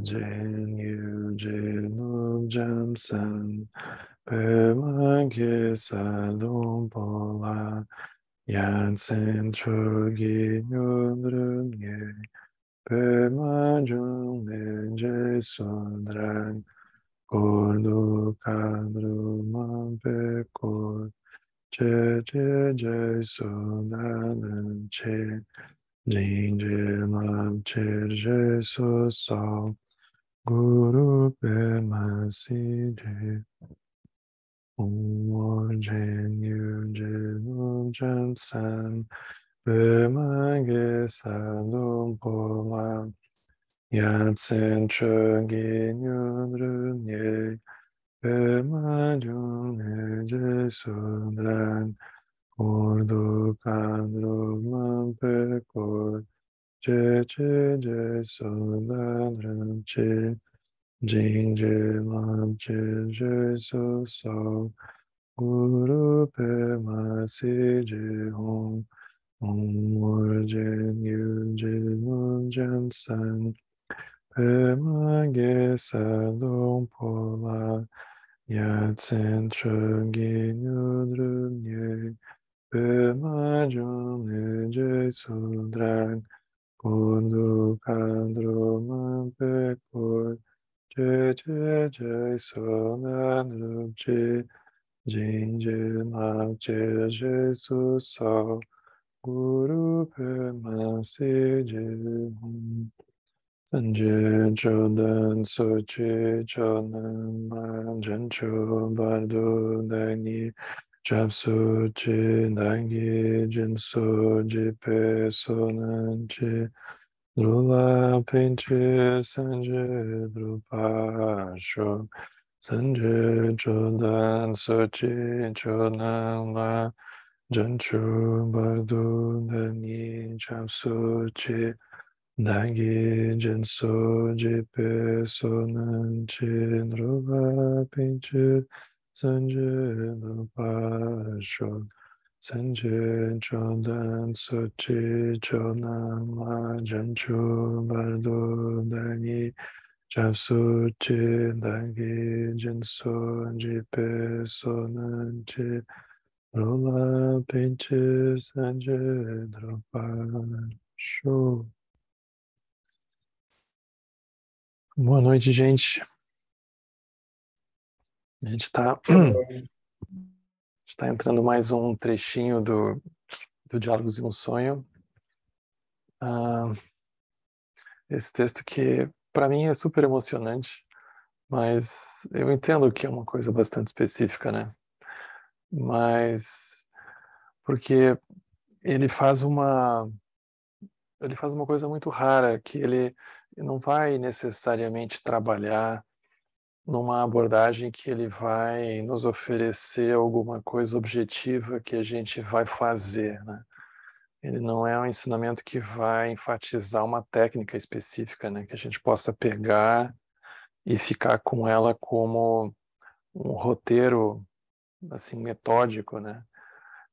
Jinyu Jinu Jamsan Pemage Sadum Pola Yansen Chogi Nyudrunye Pemajung Nenje Sundran Kordu Kadru Mampekor Che Che Je Sudanan Che Jinje Lam Che Je So So Guru Pema Sije Om Jen Yu Jen Jen San Pema Ge Sadum Pola Yatsen Chogi Nyudrun Ye Pema Jun Je Sudran Ordu Kadru Mampe Kor Che Che Je Sudran Che Jing Je Lam Che Je So So Guru Pema Si Je Hong Om Jen Yu Jin Jen San Pema Ge Sadong Pola Yatsen Chogi Nyudrun Ye Pema Jung Je Sudran Kundu Kandru Mampe Kor Che Che Je Sonan Che Jin Je Lam Che Je Su So Guru Pema Se Je Hum Sanje Chodan Soche Chonan Manjan Cho Bardo Dani Chapsu Che Dangi Jinso Jipe Sonan Che Drula Pinche Sanje Drupa Sho Sanje Chodan Soche Chonan La Jancho Bardo Dani Chapsu Che Nagi Jinso Jipe Sonan Chin Rupa Pinche Sanje Rupa Sho Sanje Chodan Sochi Chonan La Jancho Bardo Dani Chapsu Chi Nagi Jinso Jipe Sonan Chin Rupa Pinche Sanje Rupa Sho. Boa noite, gente. A gente está entrando mais um trechinho do Diálogos em um Sonho. Esse texto que, para mim, é super emocionante, mas eu entendo que é uma coisa bastante específica, né? Mas porque ele faz uma coisa muito rara, que ele não vai necessariamente trabalhar numa abordagem que ele vai nos oferecer alguma coisa objetiva que a gente vai fazer, né? Ele não é um ensinamento que vai enfatizar uma técnica específica, né? Que a gente possa pegar e ficar com ela como um roteiro, assim, metódico, né?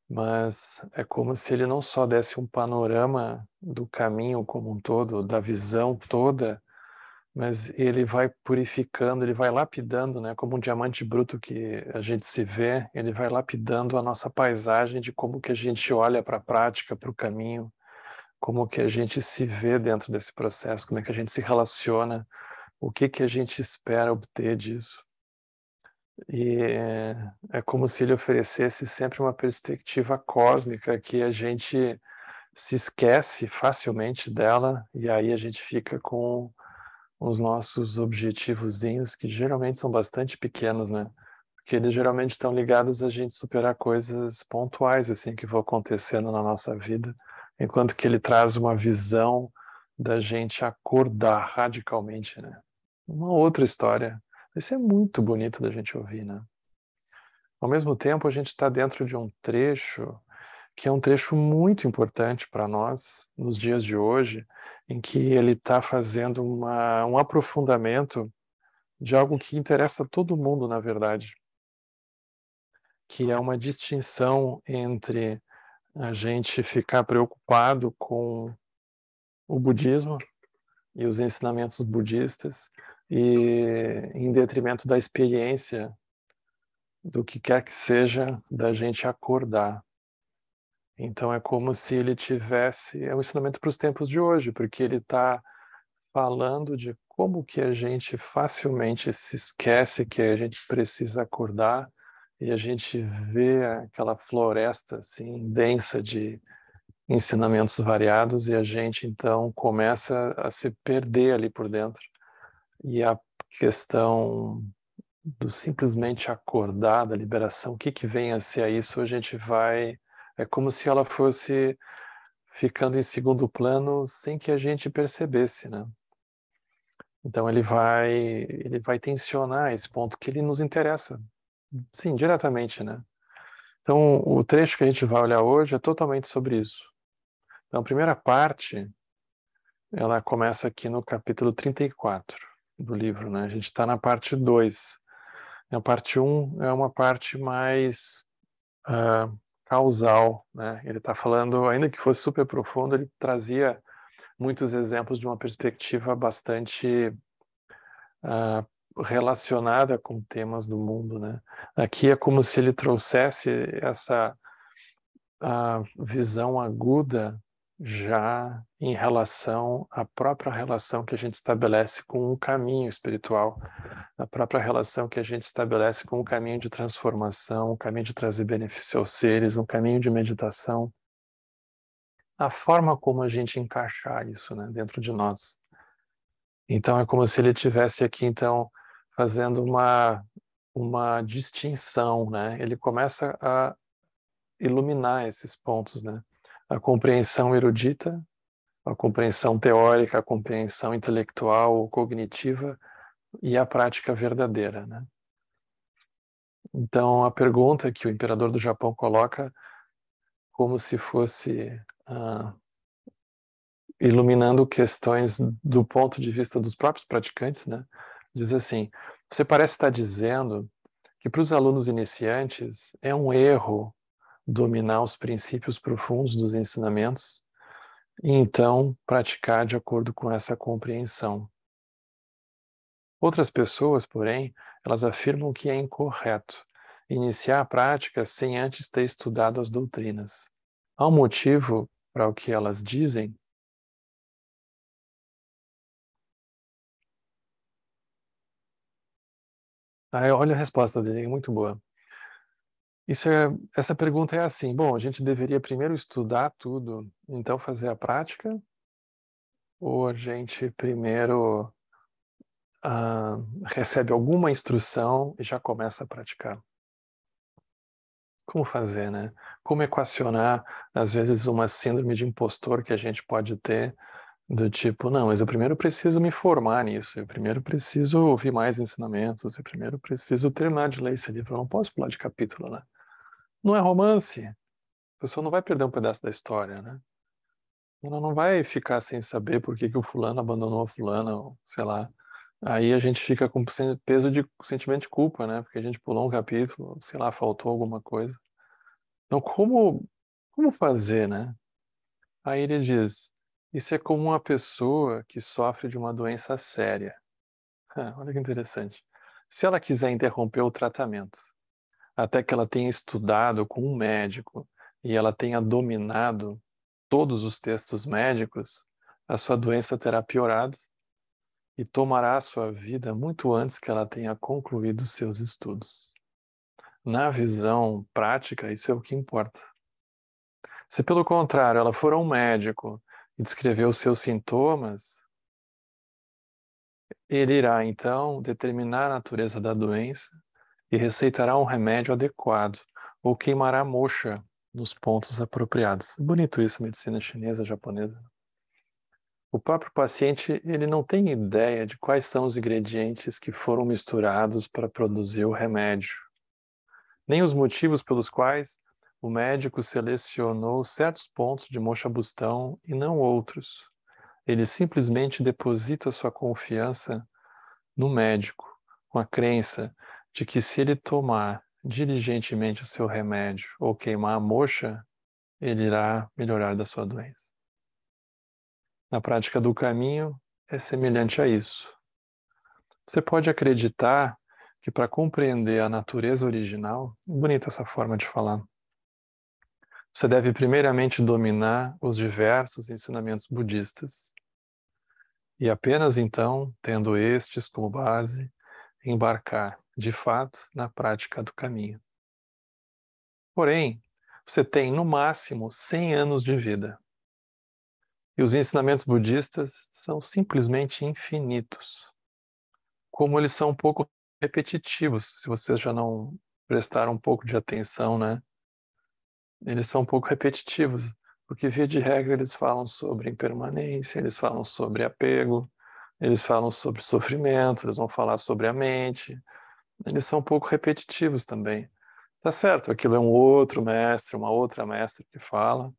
Mas é como se ele não só desse um panorama do caminho como um todo, da visão toda, mas ele vai purificando, ele vai lapidando, né? Como um diamante bruto que a gente se vê, ele vai lapidando a nossa paisagem de como que a gente olha para a prática, para o caminho, como que a gente se vê dentro desse processo, como é que a gente se relaciona, o que que a gente espera obter disso. E é como se ele oferecesse sempre uma perspectiva cósmica que a gente se esquece facilmente dela e aí a gente fica com os nossos objetivozinhos, que geralmente são bastante pequenos, né? Porque eles geralmente estão ligados a gente superar coisas pontuais, assim, que vão acontecendo na nossa vida, enquanto que ele traz uma visão da gente acordar radicalmente, né? Uma outra história. Isso é muito bonito da gente ouvir, né? Ao mesmo tempo, a gente está dentro de um trecho que é um trecho muito importante para nós nos dias de hoje, em que ele está fazendo um aprofundamento de algo que interessa a todo mundo, na verdade, que é uma distinção entre a gente ficar preocupado com o budismo e os ensinamentos budistas, e em detrimento da experiência do que quer que seja da gente acordar. Então é como se ele tivesse, é um ensinamento para os tempos de hoje, porque ele está falando de como que a gente facilmente se esquece que a gente precisa acordar e a gente vê aquela floresta assim densa de ensinamentos variados e a gente então começa a se perder ali por dentro. E a questão do simplesmente acordar, da liberação, o que que vem a ser isso, a gente vai, é como se ela fosse ficando em segundo plano sem que a gente percebesse, né? Então ele vai tensionar esse ponto que ele nos interessa, sim, diretamente, né? Então o trecho que a gente vai olhar hoje é totalmente sobre isso. Então a primeira parte, ela começa aqui no capítulo 34 do livro, né? A gente está na parte 2. A parte 1 é uma parte mais causal, né? Ele está falando, ainda que fosse super profundo, ele trazia muitos exemplos de uma perspectiva bastante relacionada com temas do mundo, né? Aqui é como se ele trouxesse essa visão aguda já em relação à própria relação que a gente estabelece com o caminho espiritual, a própria relação que a gente estabelece com o caminho de transformação, o caminho de trazer benefício aos seres, um caminho de meditação, a forma como a gente encaixar isso, né, dentro de nós. Então é como se ele tivesse aqui então fazendo uma distinção, né? Ele começa a iluminar esses pontos, né? A compreensão erudita, a compreensão teórica, a compreensão intelectual, cognitiva e a prática verdadeira, né? Então a pergunta que o imperador do Japão coloca como se fosse iluminando questões do ponto de vista dos próprios praticantes, né? Diz assim: você parece estar dizendo que para os alunos iniciantes é um erro dominar os princípios profundos dos ensinamentos e então praticar de acordo com essa compreensão. Outras pessoas, porém, elas afirmam que é incorreto iniciar a prática sem antes ter estudado as doutrinas. Há um motivo para o que elas dizem? Olha a resposta dele, é muito boa. Essa pergunta é assim, bom, a gente deveria primeiro estudar tudo, então fazer a prática, ou a gente primeiro recebe alguma instrução e já começa a praticar? Como fazer, né? Como equacionar, às vezes, uma síndrome de impostor que a gente pode ter, do tipo, não, mas eu primeiro preciso me formar nisso, eu primeiro preciso ouvir mais ensinamentos, eu primeiro preciso terminar de ler esse livro, eu não posso pular de capítulo, né? Não é romance, a pessoa não vai perder um pedaço da história, né? Ela não vai ficar sem saber por que que o fulano abandonou a fulana, ou sei lá. Aí a gente fica com peso de sentimento de culpa, né? Porque a gente pulou um capítulo, sei lá, faltou alguma coisa. Então, como fazer, né? Aí ele diz: isso é como uma pessoa que sofre de uma doença séria. Olha que interessante. Se ela quiser interromper o tratamento, até que ela tenha estudado com um médico e ela tenha dominado todos os textos médicos, a sua doença terá piorado e tomará a sua vida muito antes que ela tenha concluído seus estudos. Na visão prática, isso é o que importa. Se, pelo contrário, ela for a um médico e descrever os seus sintomas, ele irá, então, determinar a natureza da doença e receitará um remédio adequado ou queimará a moxa nos pontos apropriados. Bonito isso, medicina chinesa, japonesa. O próprio paciente, ele não tem ideia de quais são os ingredientes que foram misturados para produzir o remédio, nem os motivos pelos quais o médico selecionou certos pontos de moxabustão e não outros. Ele simplesmente deposita sua confiança no médico, com a crença de que se ele tomar diligentemente o seu remédio ou queimar a moxa, ele irá melhorar da sua doença. Na prática do caminho, é semelhante a isso. Você pode acreditar que para compreender a natureza original, bonita essa forma de falar, você deve primeiramente dominar os diversos ensinamentos budistas e apenas então, tendo estes como base, embarcar, de fato, na prática do caminho. Porém, você tem no máximo 100 anos de vida. E os ensinamentos budistas são simplesmente infinitos. Como eles são um pouco repetitivos, se vocês já não prestaram um pouco de atenção, né? Eles são um pouco repetitivos, porque via de regra eles falam sobre impermanência, eles falam sobre apego, eles falam sobre sofrimento, eles vão falar sobre a mente. Eles são um pouco repetitivos também. Tá certo, aquilo é um outro mestre, uma outra mestre que fala,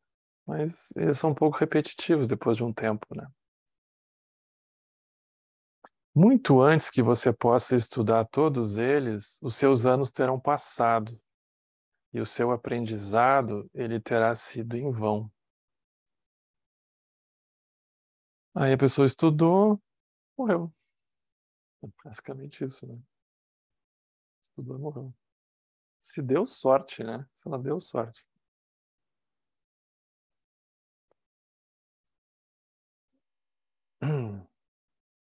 mas eles são um pouco repetitivos depois de um tempo, né? Muito antes que você possa estudar todos eles, os seus anos terão passado e o seu aprendizado ele terá sido em vão. Aí a pessoa estudou, morreu. É basicamente isso, né? Estudou, morreu. Se deu sorte, né? Se ela deu sorte.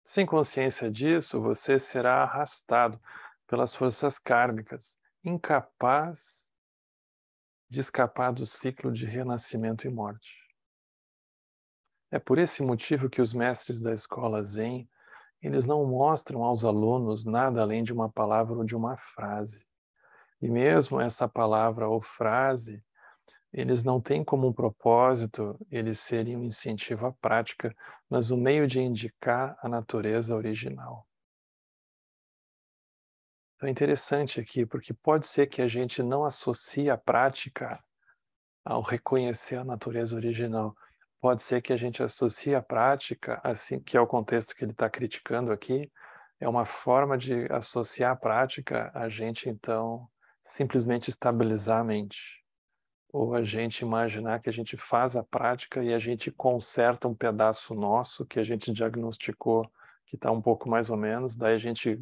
Sem consciência disso, você será arrastado pelas forças kármicas, incapaz de escapar do ciclo de renascimento e morte. É por esse motivo que os mestres da escola Zen, eles não mostram aos alunos nada além de uma palavra ou de uma frase. E mesmo essa palavra ou frase, eles não têm como um propósito eles serem um incentivo à prática, mas o meio de indicar a natureza original. Então é interessante aqui, porque pode ser que a gente não associe a prática ao reconhecer a natureza original. Pode ser que a gente associe a prática, assim, que é o contexto que ele está criticando aqui, é uma forma de associar a prática a gente, então, simplesmente estabilizar a mente. Ou a gente imaginar que a gente faz a prática e a gente conserta um pedaço nosso que a gente diagnosticou que está um pouco mais ou menos, daí a gente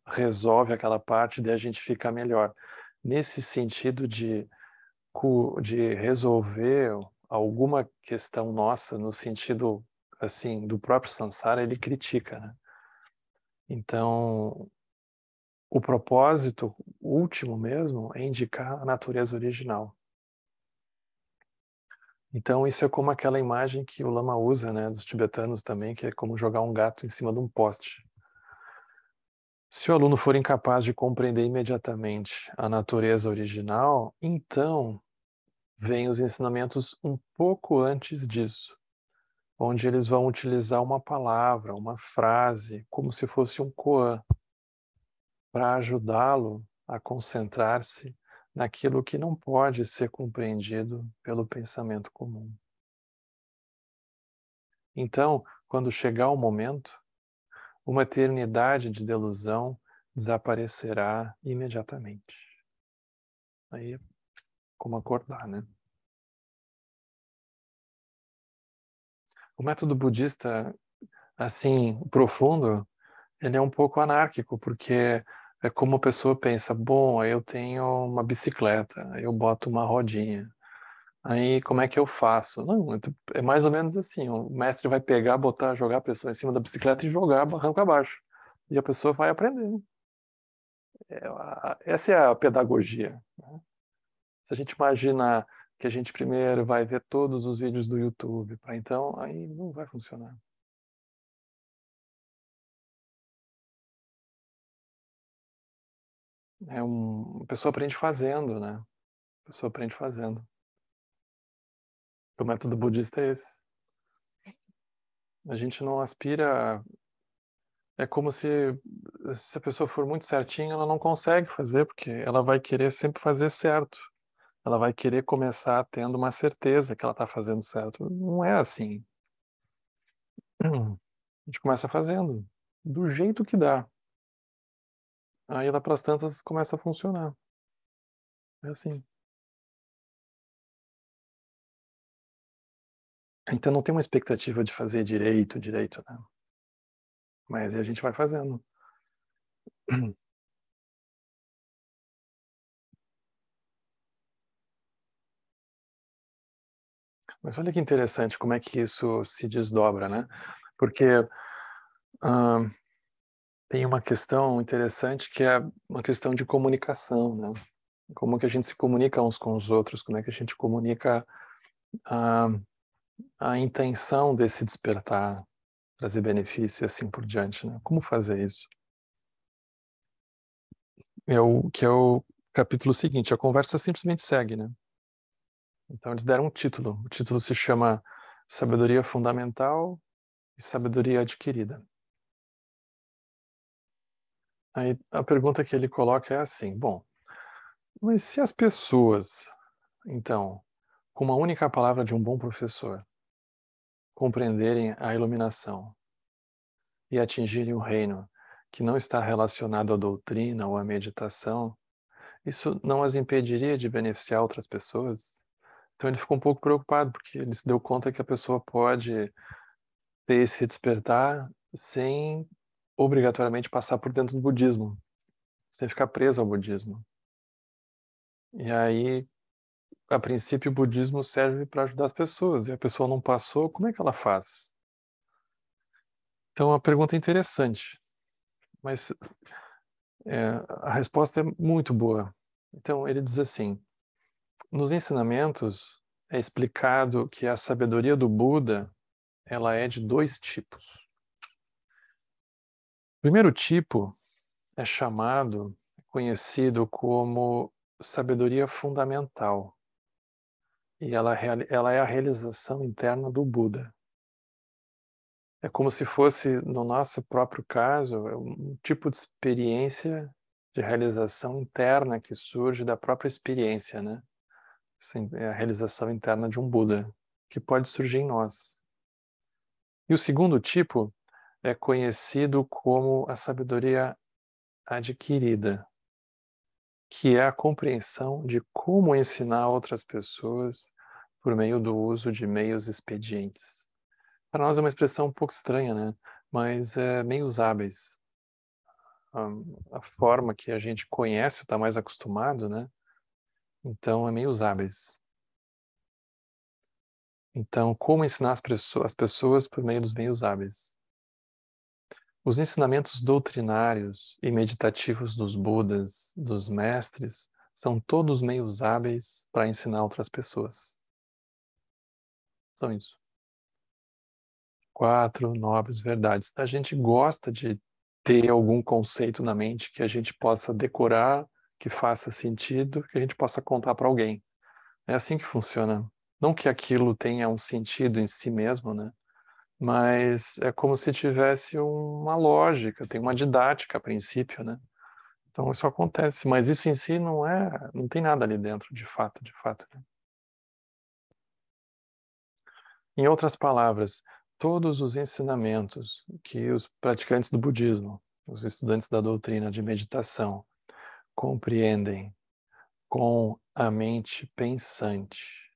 resolve aquela parte, daí a gente fica melhor. Nesse sentido de resolver alguma questão nossa, no sentido assim do próprio Sansara, ele critica, né? Então, o propósito último mesmo é indicar a natureza original. Então, isso é como aquela imagem que o Lama usa, né, dos tibetanos também, que é como jogar um gato em cima de um poste. Se o aluno for incapaz de compreender imediatamente a natureza original, então vêm os ensinamentos um pouco antes disso, onde eles vão utilizar uma palavra, uma frase, como se fosse um koan, para ajudá-lo a concentrar-se naquilo que não pode ser compreendido pelo pensamento comum. Então, quando chegar o momento, uma eternidade de delusão desaparecerá imediatamente. Aí, como acordar, né? O método budista, assim, profundo, ele é um pouco anárquico, porque é como a pessoa pensa, bom, aí eu tenho uma bicicleta, aí eu boto uma rodinha, aí como é que eu faço? Não, é mais ou menos assim, o mestre vai pegar, botar, jogar a pessoa em cima da bicicleta e jogar barranco abaixo. E a pessoa vai aprendendo. Essa é a pedagogia, né? Se a gente imagina que a gente primeiro vai ver todos os vídeos do YouTube, para então, aí não vai funcionar. A pessoa aprende fazendo, né? A pessoa aprende fazendo. O método budista é esse. A gente não aspira. É como se a pessoa for muito certinha, ela não consegue fazer, porque ela vai querer sempre fazer certo. Ela vai querer começar tendo uma certeza que ela está fazendo certo. Não é assim. A gente começa fazendo do jeito que dá. Aí lá para as tantas começa a funcionar. É assim. Então não tem uma expectativa de fazer direito, né? Mas a gente vai fazendo. Mas olha que interessante como é que isso se desdobra, né? Porque ah, tem uma questão interessante que é uma questão de comunicação, né? Como que a gente se comunica uns com os outros, como é que a gente comunica a, a intenção desse despertar, trazer benefício e assim por diante, né? Como fazer isso? Que é o capítulo seguinte, a conversa simplesmente segue, né? Então eles deram um título, o título se chama Sabedoria Fundamental e Sabedoria Adquirida. Aí a pergunta que ele coloca é assim, bom, mas se as pessoas, então, com uma única palavra de um bom professor, compreenderem a iluminação e atingirem o reino que não está relacionado à doutrina ou à meditação, isso não as impediria de beneficiar outras pessoas? Então ele ficou um pouco preocupado, porque ele se deu conta que a pessoa pode ter esse despertar sem obrigatoriamente passar por dentro do budismo, sem ficar preso ao budismo. E aí, a princípio, o budismo serve para ajudar as pessoas, e a pessoa não passou, como é que ela faz? Então, a pergunta é interessante, mas a resposta é muito boa. Então, ele diz assim: nos ensinamentos é explicado que a sabedoria do Buda ela é de dois tipos. O primeiro tipo é chamado, conhecido como sabedoria fundamental, e ela é a realização interna do Buda. É como se fosse, no nosso próprio caso, um tipo de experiência de realização interna que surge da própria experiência, né? Sim, é a realização interna de um Buda, que pode surgir em nós. E o segundo tipo é conhecido como a sabedoria adquirida, que é a compreensão de como ensinar outras pessoas por meio do uso de meios expedientes. Para nós é uma expressão um pouco estranha, né? Mas é meios hábeis. A forma que a gente conhece, está mais acostumado, né? Então é meios hábeis. Então, como ensinar as pessoas por meio dos meios hábeis? Os ensinamentos doutrinários e meditativos dos Budas, dos mestres, são todos meios hábeis para ensinar outras pessoas. São isso. 4 nobres verdades. A gente gosta de ter algum conceito na mente que a gente possa decorar, que faça sentido, que a gente possa contar para alguém. É assim que funciona. Não que aquilo tenha um sentido em si mesmo, né? Mas é como se tivesse uma lógica, tem uma didática a princípio, né? Então isso acontece, mas isso em si não tem nada ali dentro, de fato, né? Em outras palavras, todos os ensinamentos que os praticantes do budismo, os estudantes da doutrina de meditação, compreendem com a mente pensante,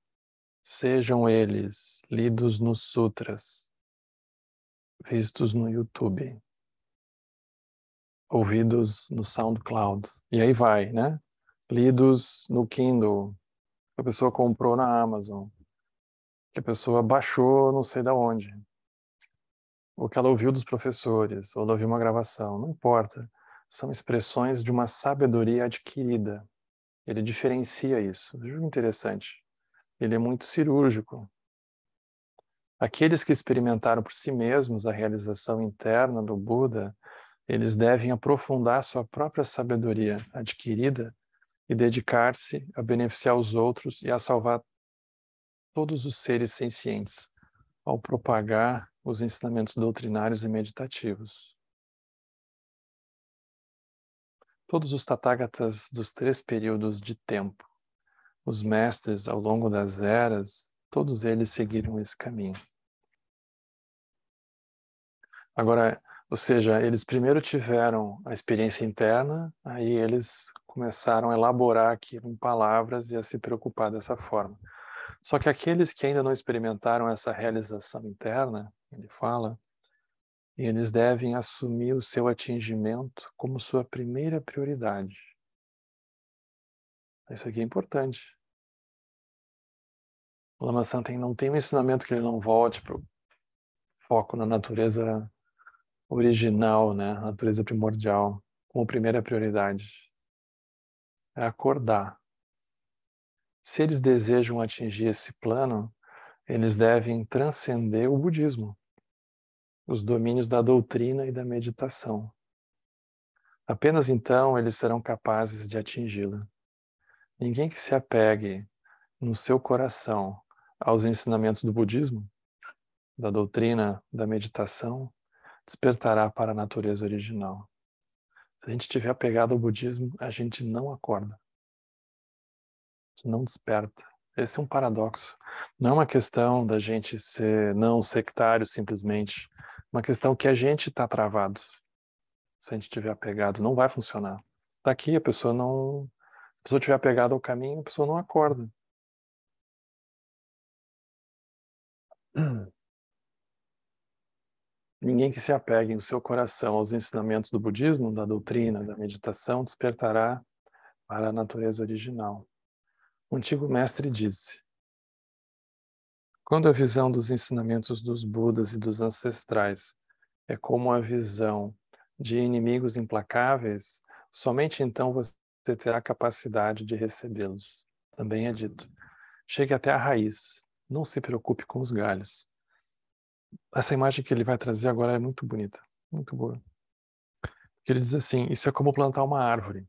sejam eles lidos nos sutras, vistos no YouTube, ouvidos no SoundCloud, e aí vai, né? Lidos no Kindle, que a pessoa comprou na Amazon, que a pessoa baixou não sei da onde, ou que ela ouviu dos professores, ou ela ouviu uma gravação, não importa. São expressões de uma sabedoria adquirida. Ele diferencia isso. Veja que interessante. Ele é muito cirúrgico. Aqueles que experimentaram por si mesmos a realização interna do Buda, eles devem aprofundar sua própria sabedoria adquirida e dedicar-se a beneficiar os outros e a salvar todos os seres sencientes ao propagar os ensinamentos doutrinários e meditativos. Todos os Tathagatas dos 3 períodos de tempo, os mestres ao longo das eras, todos eles seguiram esse caminho. Agora, ou seja, eles primeiro tiveram a experiência interna, aí eles começaram a elaborar aquilo em palavras e a se preocupar dessa forma. Só que aqueles que ainda não experimentaram essa realização interna, ele fala, E eles devem assumir o seu atingimento como sua primeira prioridade. Isso aqui é importante. O Lama Santen não tem um ensinamento que ele não volte para o foco na natureza original, né? A natureza primordial, como primeira prioridade. É acordar. Se eles desejam atingir esse plano, eles devem transcender o budismo, os domínios da doutrina e da meditação. Apenas então eles serão capazes de atingi-la. Ninguém que se apegue no seu coração aos ensinamentos do budismo, da doutrina, da meditação, despertará para a natureza original. Se a gente estiver apegado ao budismo, a gente não acorda, a gente não desperta. Esse é um paradoxo. Não é uma questão da gente ser não sectário simplesmente, uma questão que a gente está travado. Se a gente estiver apegado, não vai funcionar. Daqui a pessoa não... Se a pessoa estiver apegada ao caminho, a pessoa não acorda. Ninguém que se apegue em seu coração aos ensinamentos do budismo, da doutrina, da meditação, despertará para a natureza original. O antigo mestre disse: quando a visão dos ensinamentos dos Budas e dos ancestrais é como a visão de inimigos implacáveis, somente então você terá capacidade de recebê-los. Também é dito: chegue até a raiz, não se preocupe com os galhos. Essa imagem que ele vai trazer agora é muito bonita, muito boa. Ele diz assim: isso é como plantar uma árvore.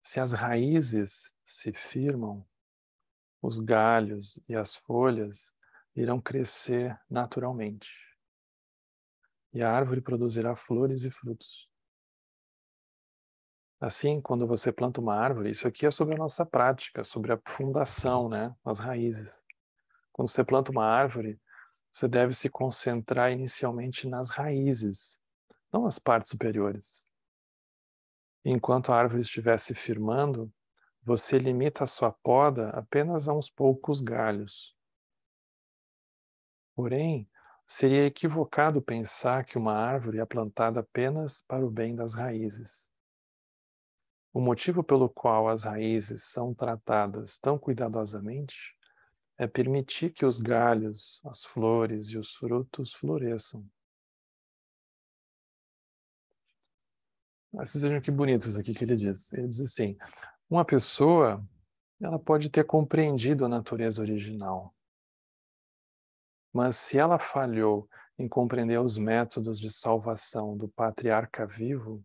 Se as raízes se firmam, os galhos e as folhas irão crescer naturalmente. E a árvore produzirá flores e frutos. Assim, quando você planta uma árvore, isso aqui é sobre a nossa prática, sobre a fundação, né? As raízes. Quando você planta uma árvore, você deve se concentrar inicialmente nas raízes, não nas partes superiores. Enquanto a árvore estiver se firmando, você limita a sua poda apenas a uns poucos galhos. Porém, seria equivocado pensar que uma árvore é plantada apenas para o bem das raízes. O motivo pelo qual as raízes são tratadas tão cuidadosamente é permitir que os galhos, as flores e os frutos floresçam. Mas vejam que bonitos aqui que ele diz. Ele diz assim: uma pessoa, ela pode ter compreendido a natureza original, mas se ela falhou em compreender os métodos de salvação do patriarca vivo,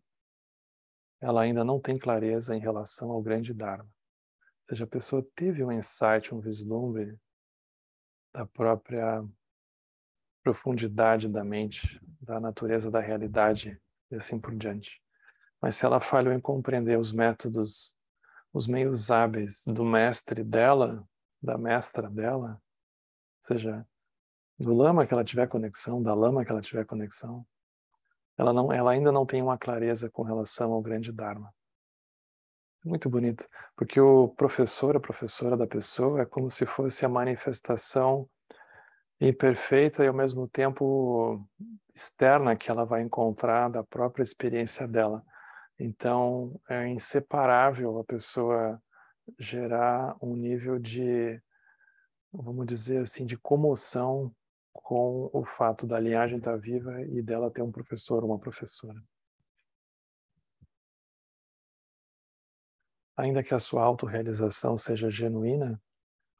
ela ainda não tem clareza em relação ao grande Dharma. Ou seja, a pessoa teve um insight, um vislumbre da própria profundidade da mente, da natureza da realidade e assim por diante. Mas se ela falhou em compreender os métodos, os meios hábeis do mestre dela, da mestra dela, ou seja, do lama que ela tiver conexão, da lama que ela tiver conexão, ela ainda não tem uma clareza com relação ao grande Dharma. Muito bonito, porque o professor, a professora da pessoa é como se fosse a manifestação imperfeita e ao mesmo tempo externa que ela vai encontrar da própria experiência dela. Então, é inseparável a pessoa gerar um nível de, vamos dizer assim, de comoção com o fato da linhagem estar viva e dela ter um professor ou uma professora. Ainda que a sua autorrealização seja genuína,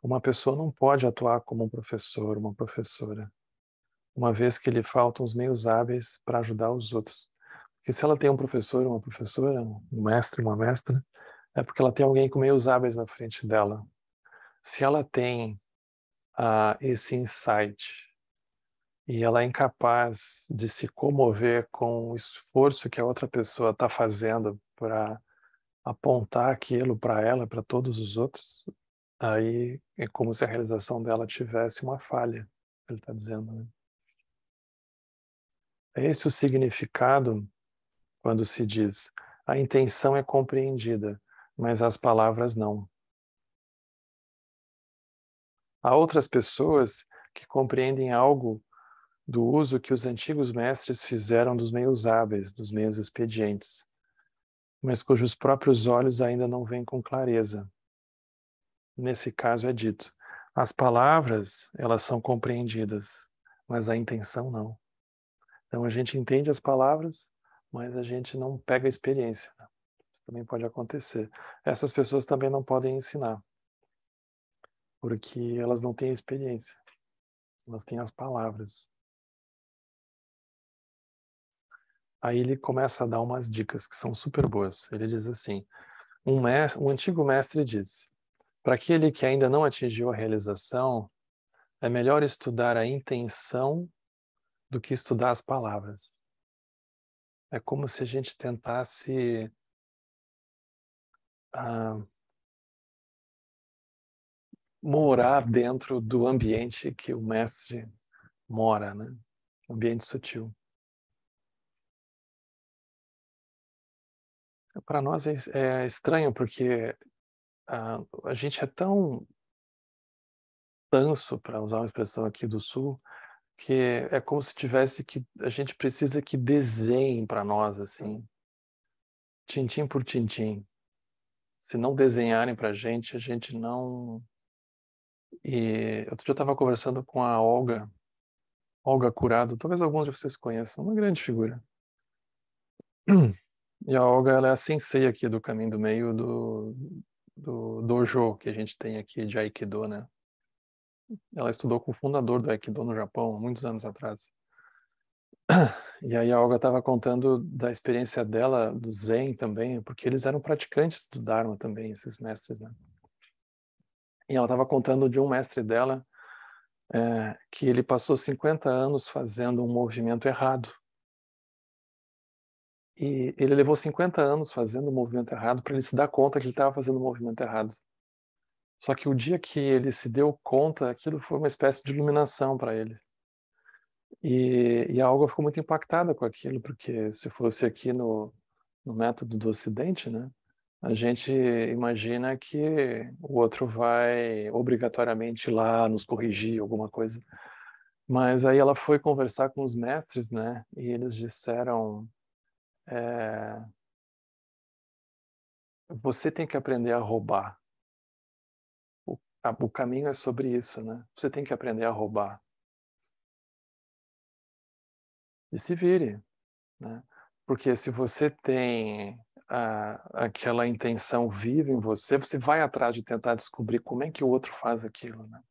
uma pessoa não pode atuar como um professor, uma professora, uma vez que lhe faltam os meios hábeis para ajudar os outros. Porque se ela tem um professor, uma professora, um mestre, uma mestra, é porque ela tem alguém com meios hábeis na frente dela. Se ela tem esse insight e ela é incapaz de se comover com o esforço que a outra pessoa está fazendo para apontar aquilo para ela, para todos os outros, aí é como se a realização dela tivesse uma falha, ele está dizendo, né? É esse o significado quando se diz: a intenção é compreendida, mas as palavras não. Há outras pessoas que compreendem algo do uso que os antigos mestres fizeram dos meios hábeis, dos meios expedientes, mas cujos próprios olhos ainda não veem com clareza. Nesse caso é dito, as palavras, elas são compreendidas, mas a intenção não. Então a gente entende as palavras, mas a gente não pega a experiência. Isso também pode acontecer. Essas pessoas também não podem ensinar, porque elas não têm a experiência. Elas têm as palavras. Aí ele começa a dar umas dicas que são super boas. Ele diz assim, um antigo mestre disse, para aquele que ainda não atingiu a realização, é melhor estudar a intenção do que estudar as palavras. É como se a gente tentasse morar dentro do ambiente que o mestre mora, né? Ambiente sutil. Para nós é estranho porque a gente é tão tanso, para usar uma expressão aqui do Sul, que é como se tivesse que a gente precisa que desenhem para nós assim, tintim por tintim. Se não desenharem para a gente não. E outro dia eu estava conversando com a Olga Curado, talvez alguns de vocês conheçam, uma grande figura. E a Olga, ela é a sensei aqui do Caminho do Meio do dojo que a gente tem aqui de Aikido, né? Ela estudou com o fundador do Aikido no Japão, muitos anos atrás. E aí a Olga estava contando da experiência dela, do Zen também, porque eles eram praticantes do Dharma também, esses mestres, né? E ela estava contando de um mestre dela, que ele passou 50 anos fazendo um movimento errado. E ele levou 50 anos fazendo o movimento errado para ele se dar conta que ele estava fazendo o movimento errado. Só que o dia que ele se deu conta, aquilo foi uma espécie de iluminação para ele. E a Olga ficou muito impactada com aquilo, porque se fosse aqui no método do Ocidente, né, a gente imagina que o outro vai obrigatoriamente ir lá nos corrigir alguma coisa. Mas aí ela foi conversar com os mestres, né, e eles disseram, você tem que aprender a roubar. O caminho é sobre isso, né? Você tem que aprender a roubar. E se vire, né? Porque se você tem aquela intenção viva em você, você vai atrás de tentar descobrir como é que o outro faz aquilo, né?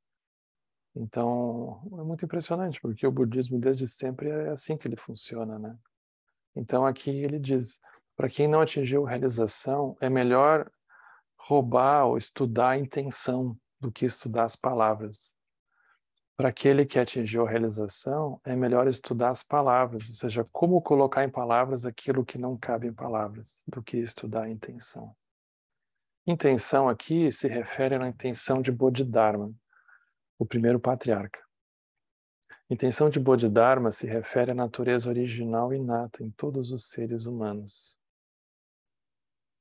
Então, é muito impressionante, porque o budismo desde sempre é assim que ele funciona, né? Então aqui ele diz, para quem não atingiu realização, é melhor roubar ou estudar a intenção do que estudar as palavras. Para aquele que atingiu a realização, é melhor estudar as palavras, ou seja, como colocar em palavras aquilo que não cabe em palavras, do que estudar a intenção. Intenção aqui se refere à intenção de Bodhidharma, o primeiro patriarca. Intenção de Bodhidharma se refere à natureza original inata em todos os seres humanos.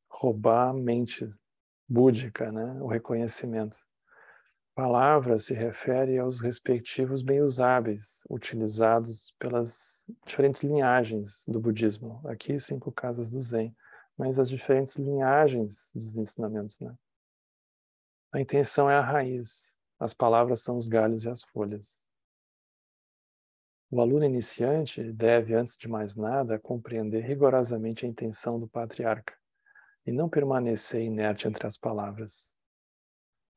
Roubar a mente búdica, né? O reconhecimento. Palavra se refere aos respectivos meios hábeis utilizados pelas diferentes linhagens do budismo. Aqui 5 casas do Zen, mas as diferentes linhagens dos ensinamentos, né? A intenção é a raiz, as palavras são os galhos e as folhas. O aluno iniciante deve, antes de mais nada, compreender rigorosamente a intenção do patriarca e não permanecer inerte entre as palavras.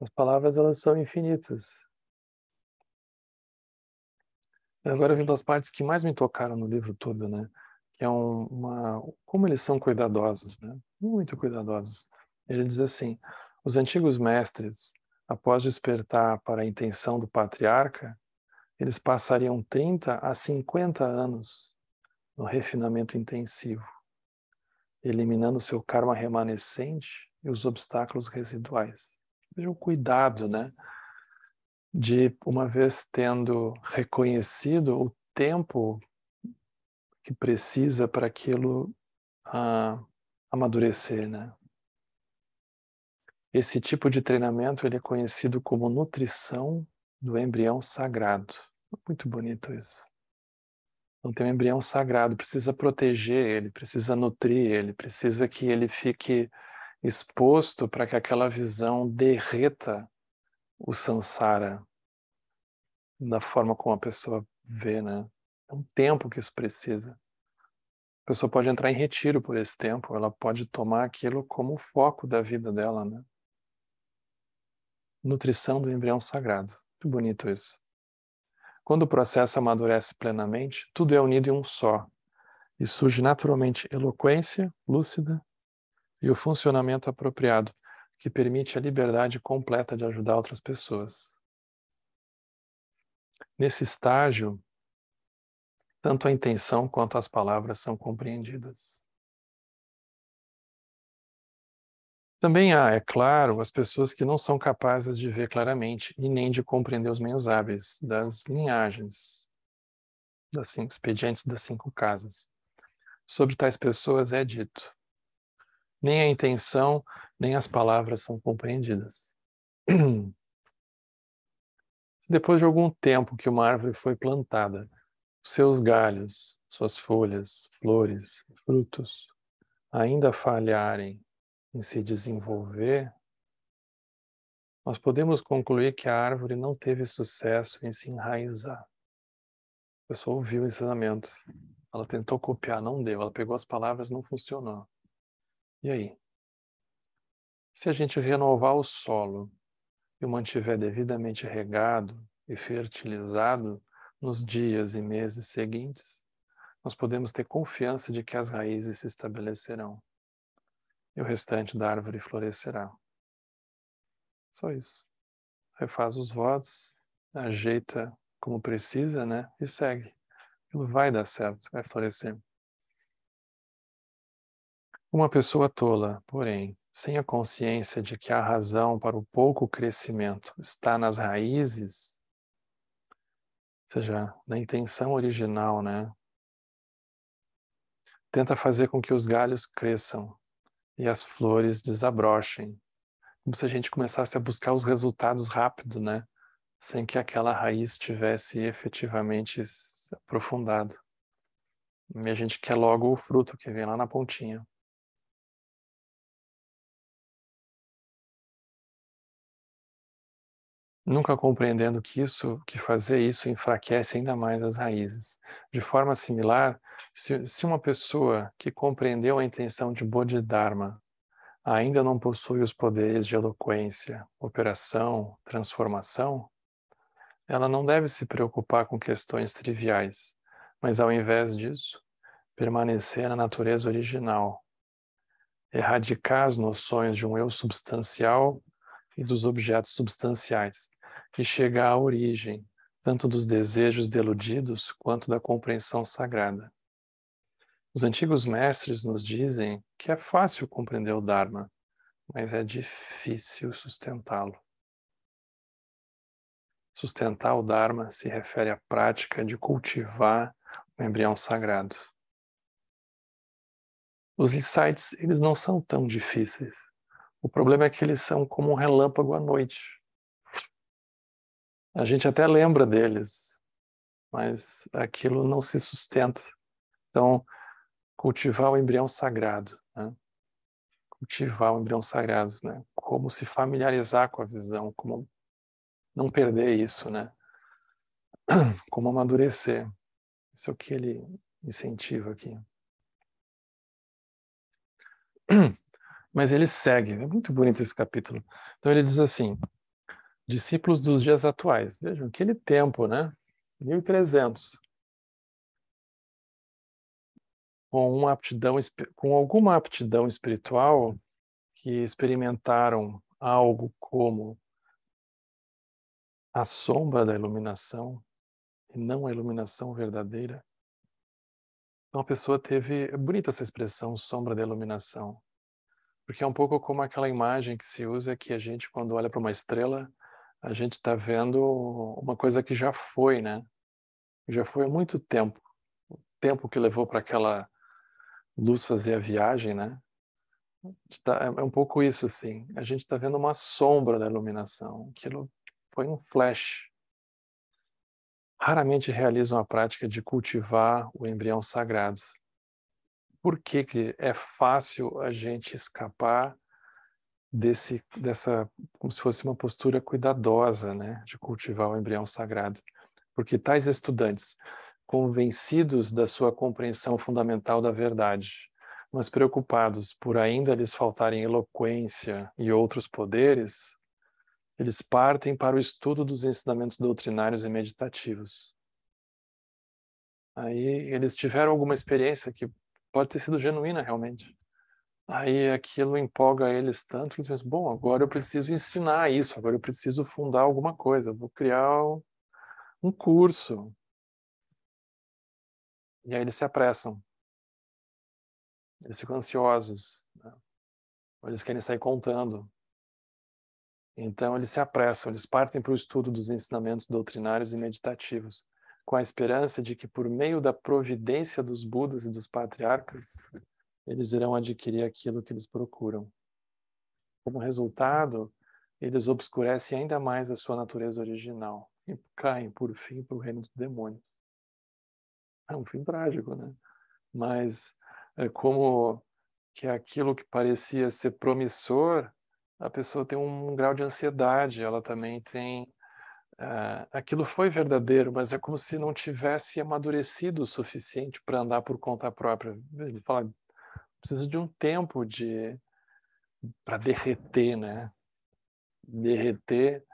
As palavras, elas são infinitas. Agora vem das partes que mais me tocaram no livro todo, né? Que é como eles são cuidadosos, né? Muito cuidadosos. Ele diz assim: os antigos mestres, após despertar para a intenção do patriarca, eles passariam 30 a 50 anos no refinamento intensivo, eliminando seu karma remanescente e os obstáculos residuais. Veja o cuidado, né? De, uma vez tendo reconhecido o tempo que precisa para aquilo amadurecer, né? Esse tipo de treinamento ele é conhecido como nutrição do embrião sagrado. Muito bonito isso. Então tem um embrião sagrado, precisa proteger ele, precisa nutrir ele, precisa que ele fique exposto para que aquela visão derreta o samsara da forma como a pessoa vê, né? É um tempo que isso precisa. A pessoa pode entrar em retiro por esse tempo, ela pode tomar aquilo como o foco da vida dela, né? Nutrição do embrião sagrado. Que bonito isso. Quando o processo amadurece plenamente, tudo é unido em um só, e surge naturalmente eloquência lúcida e o funcionamento apropriado, que permite a liberdade completa de ajudar outras pessoas. Nesse estágio, tanto a intenção quanto as palavras são compreendidas. Também há, é claro, as pessoas que não são capazes de ver claramente e nem de compreender os meios hábeis das linhagens, das 5 expedientes das 5 casas. Sobre tais pessoas é dito: nem a intenção, nem as palavras são compreendidas. Depois de algum tempo que uma árvore foi plantada, seus galhos, suas folhas, flores, frutos ainda falharem em se desenvolver, nós podemos concluir que a árvore não teve sucesso em se enraizar. A pessoa ouviu o ensinamento, ela tentou copiar, não deu, ela pegou as palavras, não funcionou. E aí? Se a gente renovar o solo e o mantiver devidamente regado e fertilizado nos dias e meses seguintes, nós podemos ter confiança de que as raízes se estabelecerão e o restante da árvore florescerá. Só isso. Refaz os votos, ajeita como precisa, né? E segue. Aquilo vai dar certo, vai florescer. Uma pessoa tola, porém, sem a consciência de que a razão para o pouco crescimento está nas raízes, ou seja, na intenção original, né? Tenta fazer com que os galhos cresçam e as flores desabrochem, como se a gente começasse a buscar os resultados rápido, né? Sem que aquela raiz tivesse efetivamente se aprofundado. E a gente quer logo o fruto que vem lá na pontinha. Nunca compreendendo que fazer isso enfraquece ainda mais as raízes. De forma similar, se uma pessoa que compreendeu a intenção de Bodhidharma ainda não possui os poderes de eloquência, operação, transformação, ela não deve se preocupar com questões triviais, mas ao invés disso, permanecer na natureza original, erradicar as noções de um eu substancial e dos objetos substanciais, e chegar à origem, tanto dos desejos deludidos quanto da compreensão sagrada. Os antigos mestres nos dizem que é fácil compreender o Dharma, mas é difícil sustentá-lo. Sustentar o Dharma se refere à prática de cultivar o embrião sagrado. Os insights, eles não são tão difíceis. O problema é que eles são como um relâmpago à noite. A gente até lembra deles, mas aquilo não se sustenta. Então, cultivar o embrião sagrado, né? Cultivar o embrião sagrado, né? Como se familiarizar com a visão, como não perder isso, né? Como amadurecer. Isso é o que ele incentiva aqui. Mas ele segue, é muito bonito esse capítulo. Então ele diz assim: discípulos dos dias atuais. Vejam, aquele tempo, né? 1300. Com alguma aptidão espiritual, que experimentaram algo como a sombra da iluminação e não a iluminação verdadeira. Então a pessoa teve, é bonita essa expressão, sombra da iluminação, porque é um pouco como aquela imagem que se usa que a gente, quando olha para uma estrela, a gente está vendo uma coisa que já foi, né? Já foi há muito tempo. O tempo que levou para aquela luz fazer a viagem, né? É um pouco isso, assim. A gente está vendo uma sombra da iluminação. Aquilo foi um flash. raramente realizam a prática de cultivar o embrião sagrado. Por que que é fácil a gente escapar dessa, como se fosse uma postura cuidadosa, né, de cultivar o embrião sagrado? Porque tais estudantes, convencidos da sua compreensão fundamental da verdade, mas preocupados por ainda lhes faltarem eloquência e outros poderes, eles partem para o estudo dos ensinamentos doutrinários e meditativos. Aí eles tiveram alguma experiência que pode ter sido genuína realmente. Aí aquilo empolga eles tanto que eles pensam, bom, agora eu preciso ensinar isso, agora eu preciso fundar alguma coisa, eu vou criar um curso. E aí eles se apressam, eles ficam ansiosos, né? Eles querem sair contando. Então eles se apressam, eles partem para o estudo dos ensinamentos doutrinários e meditativos, com a esperança de que por meio da providência dos Budas e dos patriarcas, eles irão adquirir aquilo que eles procuram. Como resultado, eles obscurecem ainda mais a sua natureza original e caem, por fim, para o reino do demônio. É um fim trágico, né? Mas é como que aquilo que parecia ser promissor, a pessoa tem um grau de ansiedade, ela também tem... aquilo foi verdadeiro, mas é como se não tivesse amadurecido o suficiente para andar por conta própria. Ele fala, precisa de um tempo para derreter, né? Derreter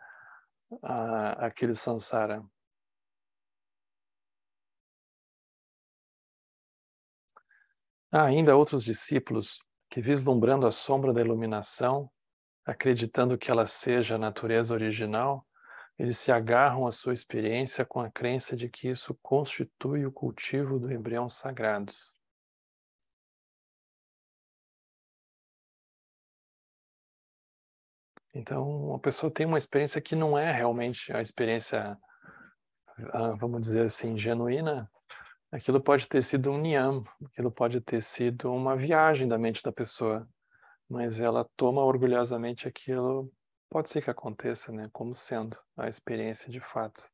aquele samsara. Há ainda outros discípulos que, vislumbrando a sombra da iluminação, acreditando que ela seja a natureza original, eles se agarram à sua experiência com a crença de que isso constitui o cultivo do embrião sagrado. Então, a pessoa tem uma experiência que não é realmente a experiência, vamos dizer assim, genuína. Aquilo pode ter sido um niyam, aquilo pode ter sido uma viagem da mente da pessoa, mas ela toma orgulhosamente aquilo, pode ser que aconteça, né, como sendo a experiência de fato.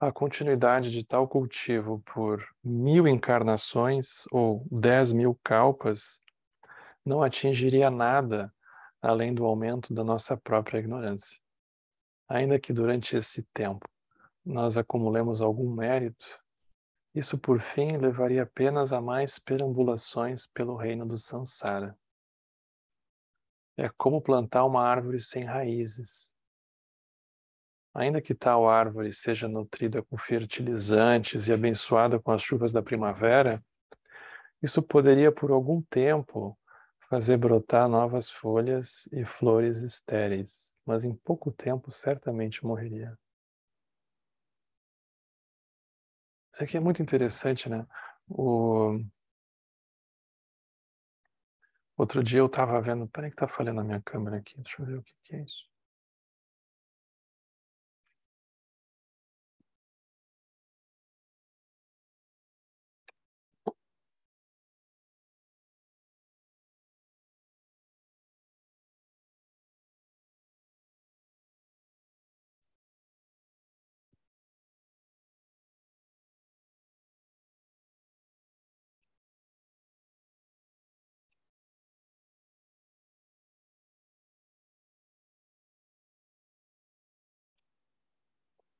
A continuidade de tal cultivo por 1000 encarnações ou 10.000 kalpas não atingiria nada além do aumento da nossa própria ignorância. Ainda que durante esse tempo nós acumulemos algum mérito, isso por fim levaria apenas a mais perambulações pelo reino do Sansara. É como plantar uma árvore sem raízes. Ainda que tal árvore seja nutrida com fertilizantes e abençoada com as chuvas da primavera, isso poderia por algum tempo fazer brotar novas folhas e flores estéreis, mas em pouco tempo certamente morreria. Isso aqui é muito interessante, né? Outro dia eu estava vendo... Peraí que tá falhando a minha câmera aqui. Deixa eu ver o que é isso.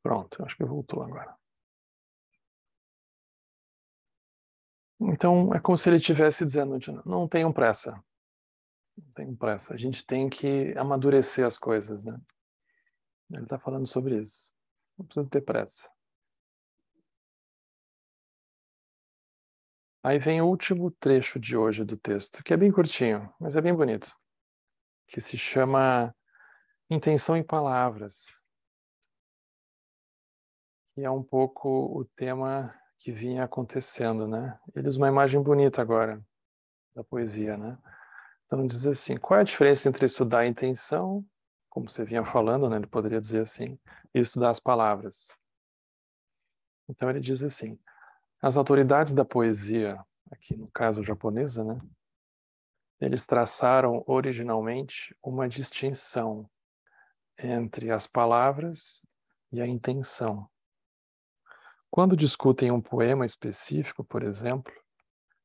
Pronto, acho que voltou agora. Então, é como se ele estivesse dizendo, não tenham pressa, não tenham pressa. A gente tem que amadurecer as coisas, né? Ele está falando sobre isso. Não precisa ter pressa. Aí vem o último trecho de hoje do texto, que é bem curtinho, mas é bem bonito, que se chama Intenção em Palavras, que é um pouco o tema que vinha acontecendo, né? Ele usa uma imagem bonita agora da poesia, né? Então diz assim, qual é a diferença entre estudar a intenção, como você vinha falando, né? Ele poderia dizer assim, e estudar as palavras. Então ele diz assim, as autoridades da poesia, aqui no caso japonesa, né? Eles traçaram originalmente uma distinção entre as palavras e a intenção. Quando discutem um poema específico, por exemplo,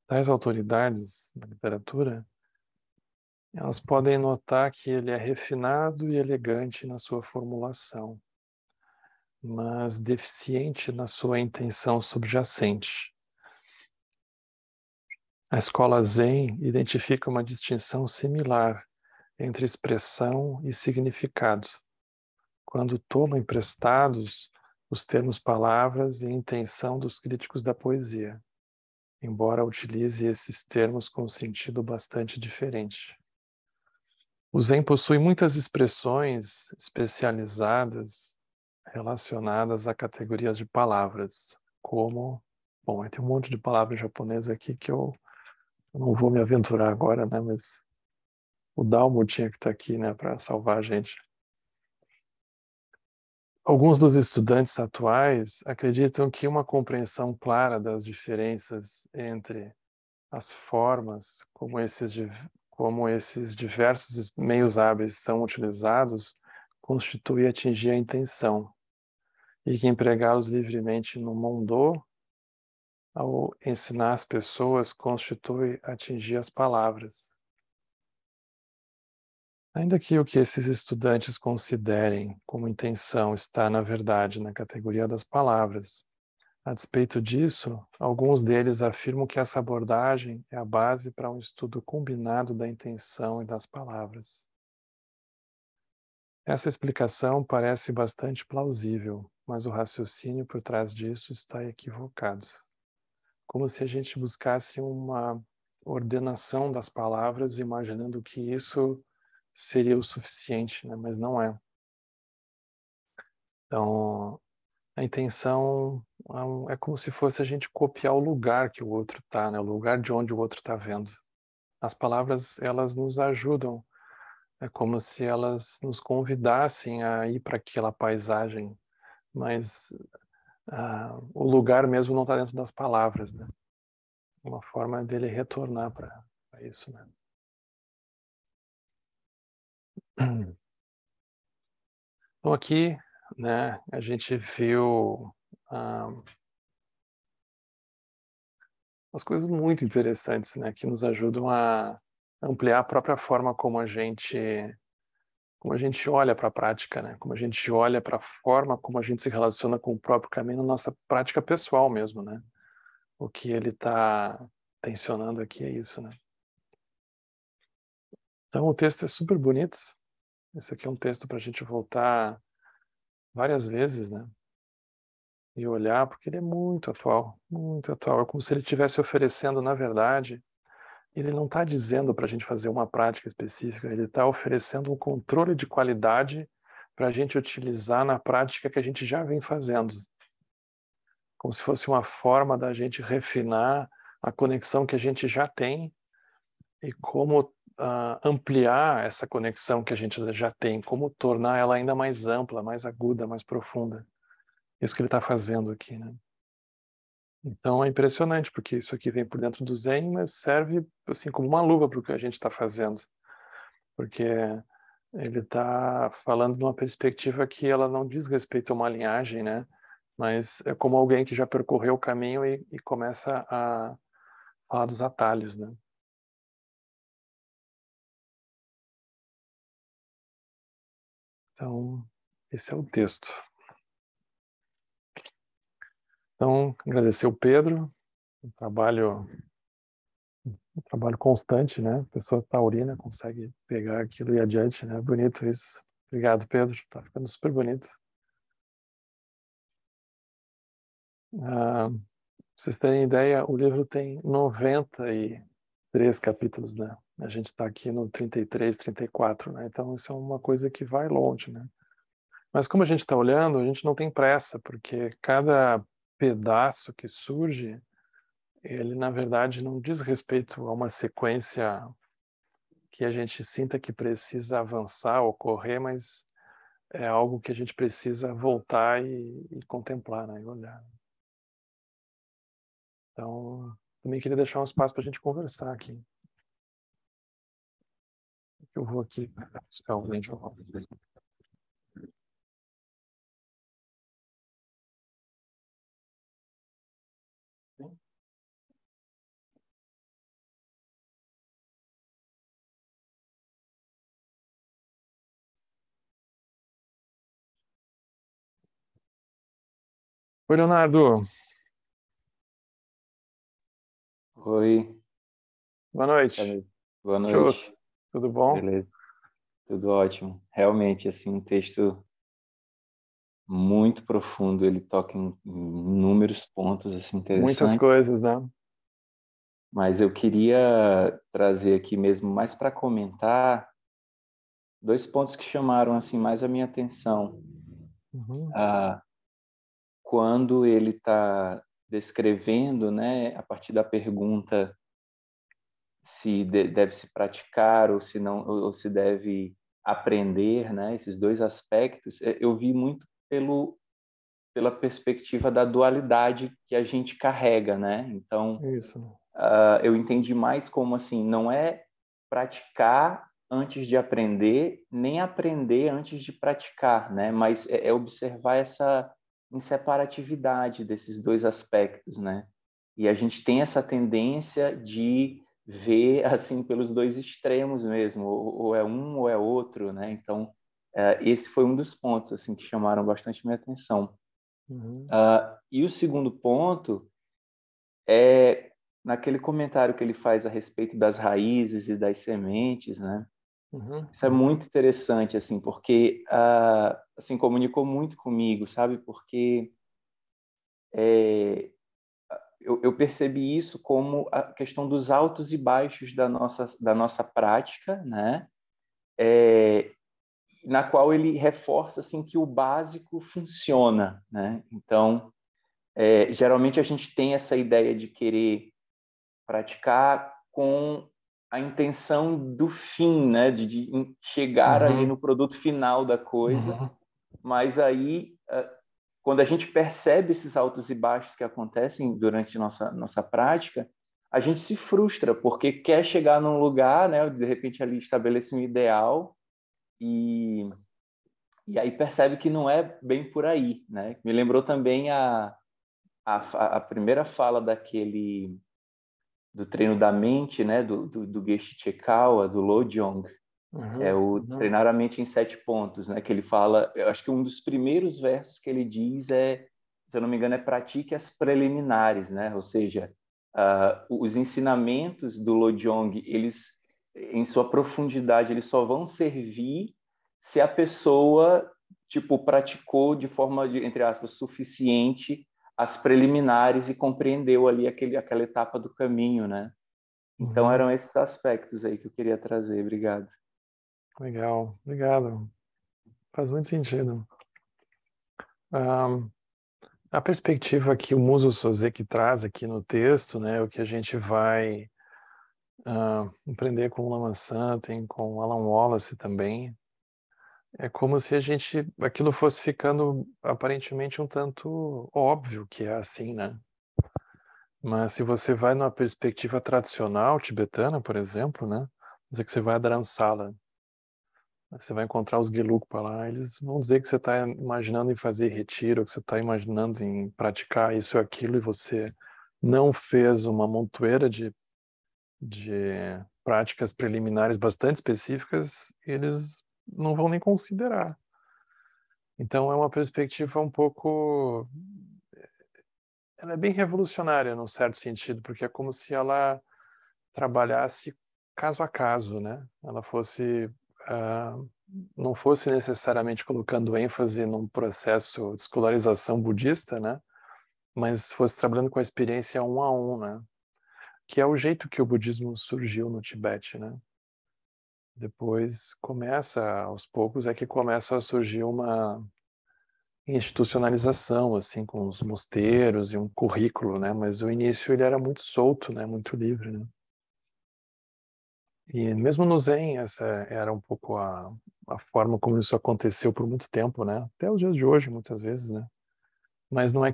tais autoridades da literatura, elas podem notar que ele é refinado e elegante na sua formulação, mas deficiente na sua intenção subjacente. A escola Zen identifica uma distinção similar entre expressão e significado, quando toma emprestados os termos palavras e intenção dos críticos da poesia, embora utilize esses termos com sentido bastante diferente. O Zen possui muitas expressões especializadas relacionadas a categorias de palavras, como... Bom, tem um monte de palavras japonesas aqui que eu não vou me aventurar agora, né? Mas o Dalmo tinha que estar aqui, né, para salvar a gente. Alguns dos estudantes atuais acreditam que uma compreensão clara das diferenças entre as formas como esses diversos meios hábeis são utilizados constitui atingir a intenção, e que empregá-los livremente no mundo ao ensinar as pessoas constitui atingir as palavras. Ainda que o que esses estudantes considerem como intenção está, na verdade, na categoria das palavras, a despeito disso, alguns deles afirmam que essa abordagem é a base para um estudo combinado da intenção e das palavras. Essa explicação parece bastante plausível, mas o raciocínio por trás disso está equivocado. Como se a gente buscasse uma ordenação das palavras, imaginando que isso seria o suficiente, né? Mas não é. Então, a intenção é como se fosse a gente copiar o lugar que o outro está, né? O lugar de onde o outro está vendo. As palavras, elas nos ajudam. É como se elas nos convidassem a ir para aquela paisagem, mas o lugar mesmo não está dentro das palavras, né? Uma forma dele retornar para isso, né? Então aqui, né, a gente viu umas coisas muito interessantes, né, que nos ajudam a ampliar a própria forma como a gente olha para a prática, né, como a gente olha para a forma como a gente se relaciona com o próprio caminho na nossa prática pessoal mesmo, né? O que ele está tensionando aqui é isso, né? Então o texto é super bonito. Esse aqui é um texto para a gente voltar várias vezes, né? E olhar, porque ele é muito atual, muito atual. É como se ele estivesse oferecendo, na verdade, ele não está dizendo para a gente fazer uma prática específica, ele está oferecendo um controle de qualidade para a gente utilizar na prática que a gente já vem fazendo. Como se fosse uma forma da gente refinar a conexão que a gente já tem e como ampliar essa conexão que a gente já tem, como tornar ela ainda mais ampla, mais aguda, mais profunda. Isso que ele está fazendo aqui, né? Então é impressionante, porque isso aqui vem por dentro do Zen, mas serve assim como uma luva para o que a gente está fazendo, porque ele está falando de uma perspectiva que ela não diz respeito a uma linhagem, né? Mas é como alguém que já percorreu o caminho e começa a falar dos atalhos, né? Então, esse é o texto. Então, agradecer o Pedro, um trabalho constante, né? Pessoa taurina consegue pegar aquilo e ir adiante, né? Bonito isso. Obrigado, Pedro. Tá ficando super bonito. Pra vocês terem ideia, o livro tem 93 capítulos, né? A gente está aqui no 33, 34, né? Então isso é uma coisa que vai longe, né? Mas como a gente está olhando, a gente não tem pressa, porque cada pedaço que surge, ele na verdade não diz respeito a uma sequência que a gente sinta que precisa avançar, ocorrer, mas é algo que a gente precisa voltar e contemplar, né? E olhar. Então, também queria deixar um espaço para a gente conversar aqui. Eu vou aqui buscar o lente. Oi, Leonardo. Oi, Boa tá noite. me- boa Shows. noite. Tudo bom? Beleza, tudo ótimo. Realmente, assim, um texto muito profundo, ele toca em inúmeros pontos, assim, Muitas interessantes, coisas, né? mas eu queria trazer aqui mesmo mais para comentar dois pontos que chamaram, assim, mais a minha atenção. Uhum, Ah, quando ele está descrevendo, né, a partir da pergunta se deve se praticar ou se não, ou se deve aprender, né? Esses dois aspectos, eu vi muito pela perspectiva da dualidade que a gente carrega, né? Então, isso. eu entendi mais como assim, não é praticar antes de aprender, nem aprender antes de praticar, né? Mas é observar essa inseparatividade desses dois aspectos, né? E a gente tem essa tendência de ver assim pelos dois extremos mesmo, ou é um ou é outro, né? Então, esse foi um dos pontos assim que chamaram bastante minha atenção. Uhum, E o segundo ponto é naquele comentário que ele faz a respeito das raízes e das sementes, né? uhum, Isso é muito interessante, assim, porque assim comunicou muito comigo, sabe? Porque é, eu percebi isso como a questão dos altos e baixos da nossa prática, né? É, na qual ele reforça assim que o básico funciona, né? Então, geralmente a gente tem essa ideia de querer praticar com a intenção do fim, né? De chegar ali uhum, no produto final da coisa, uhum, mas aí quando a gente percebe esses altos e baixos que acontecem durante nossa prática, a gente se frustra porque quer chegar num lugar, né? De repente ali estabelece um ideal e aí percebe que não é bem por aí, né? Me lembrou também a primeira fala daquele do treino da mente, né? Do Geshe Chekawa, do Lojong, é uhum, o uhum, treinar a mente em 7 pontos, né? Que ele fala, eu acho que um dos primeiros versos que ele diz se eu não me engano, é pratique as preliminares, né? Ou seja, os ensinamentos do Lojong, eles, em sua profundidade, eles só vão servir se a pessoa, tipo, praticou de forma, entre aspas, suficiente as preliminares e compreendeu ali aquela etapa do caminho, né? Então uhum. eram esses aspectos aí que eu queria trazer. Obrigado. Legal, obrigado. Faz muito sentido. Ah, a perspectiva que o Muso Soseki traz aqui no texto, né, o que a gente vai aprender com o Lama Santen, com o Alan Wallace também, é como se a gente, aquilo fosse ficando aparentemente um tanto óbvio que é assim, né? Mas se você vai numa perspectiva tradicional tibetana, por exemplo, né? Dizer que você vai a Dharamsala, você vai encontrar os Gelugpa lá, eles vão dizer que você está imaginando em fazer retiro, que você está imaginando em praticar isso ou aquilo, e você não fez uma montoeira de práticas preliminares bastante específicas, eles não vão nem considerar. Então é uma perspectiva um pouco, ela é bem revolucionária num certo sentido, porque é como se ela trabalhasse caso a caso, né? Ela fosse não fosse necessariamente colocando ênfase num processo de escolarização budista, né? Mas fosse trabalhando com a experiência um a um, né? Que é o jeito que o budismo surgiu no Tibete, né? Depois começa, aos poucos, é que começa a surgir uma institucionalização, assim, com os mosteiros e um currículo, né? Mas o início ele era muito solto, né? Muito livre, né? E mesmo no Zen, essa era um pouco a forma como isso aconteceu por muito tempo, né? Até os dias de hoje, muitas vezes, né? Mas não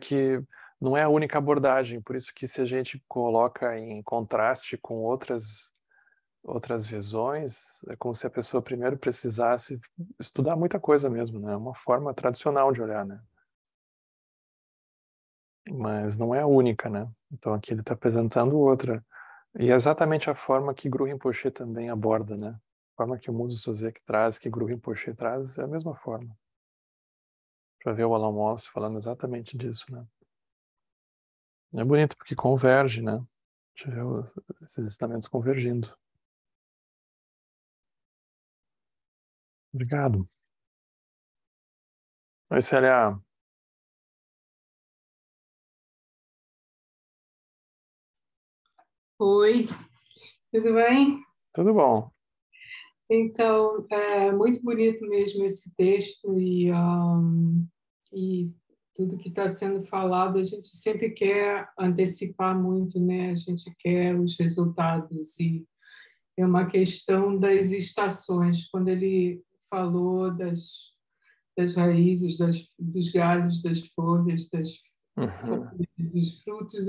é a única abordagem, por isso que se a gente coloca em contraste com outras visões, é como se a pessoa primeiro precisasse estudar muita coisa mesmo, né? É uma forma tradicional de olhar, né? Mas não é a única, né? Então aqui ele está apresentando outra. E é exatamente a forma que Guru Rinpoche também aborda, né? A forma que o Muso Soseki traz, que Guru Rinpoche traz, é a mesma forma. Para ver o Alan Wallace falando exatamente disso, né? É bonito porque converge, né? A gente vê esses ensinamentos convergindo. Obrigado. Oi, Célia. Oi, tudo bem? Tudo bom? Então, é muito bonito mesmo esse texto e tudo que está sendo falado, a gente sempre quer antecipar muito, né? A gente quer os resultados e é uma questão das estações. Quando ele falou das raízes, dos galhos, das folhas, Uhum. dos frutos,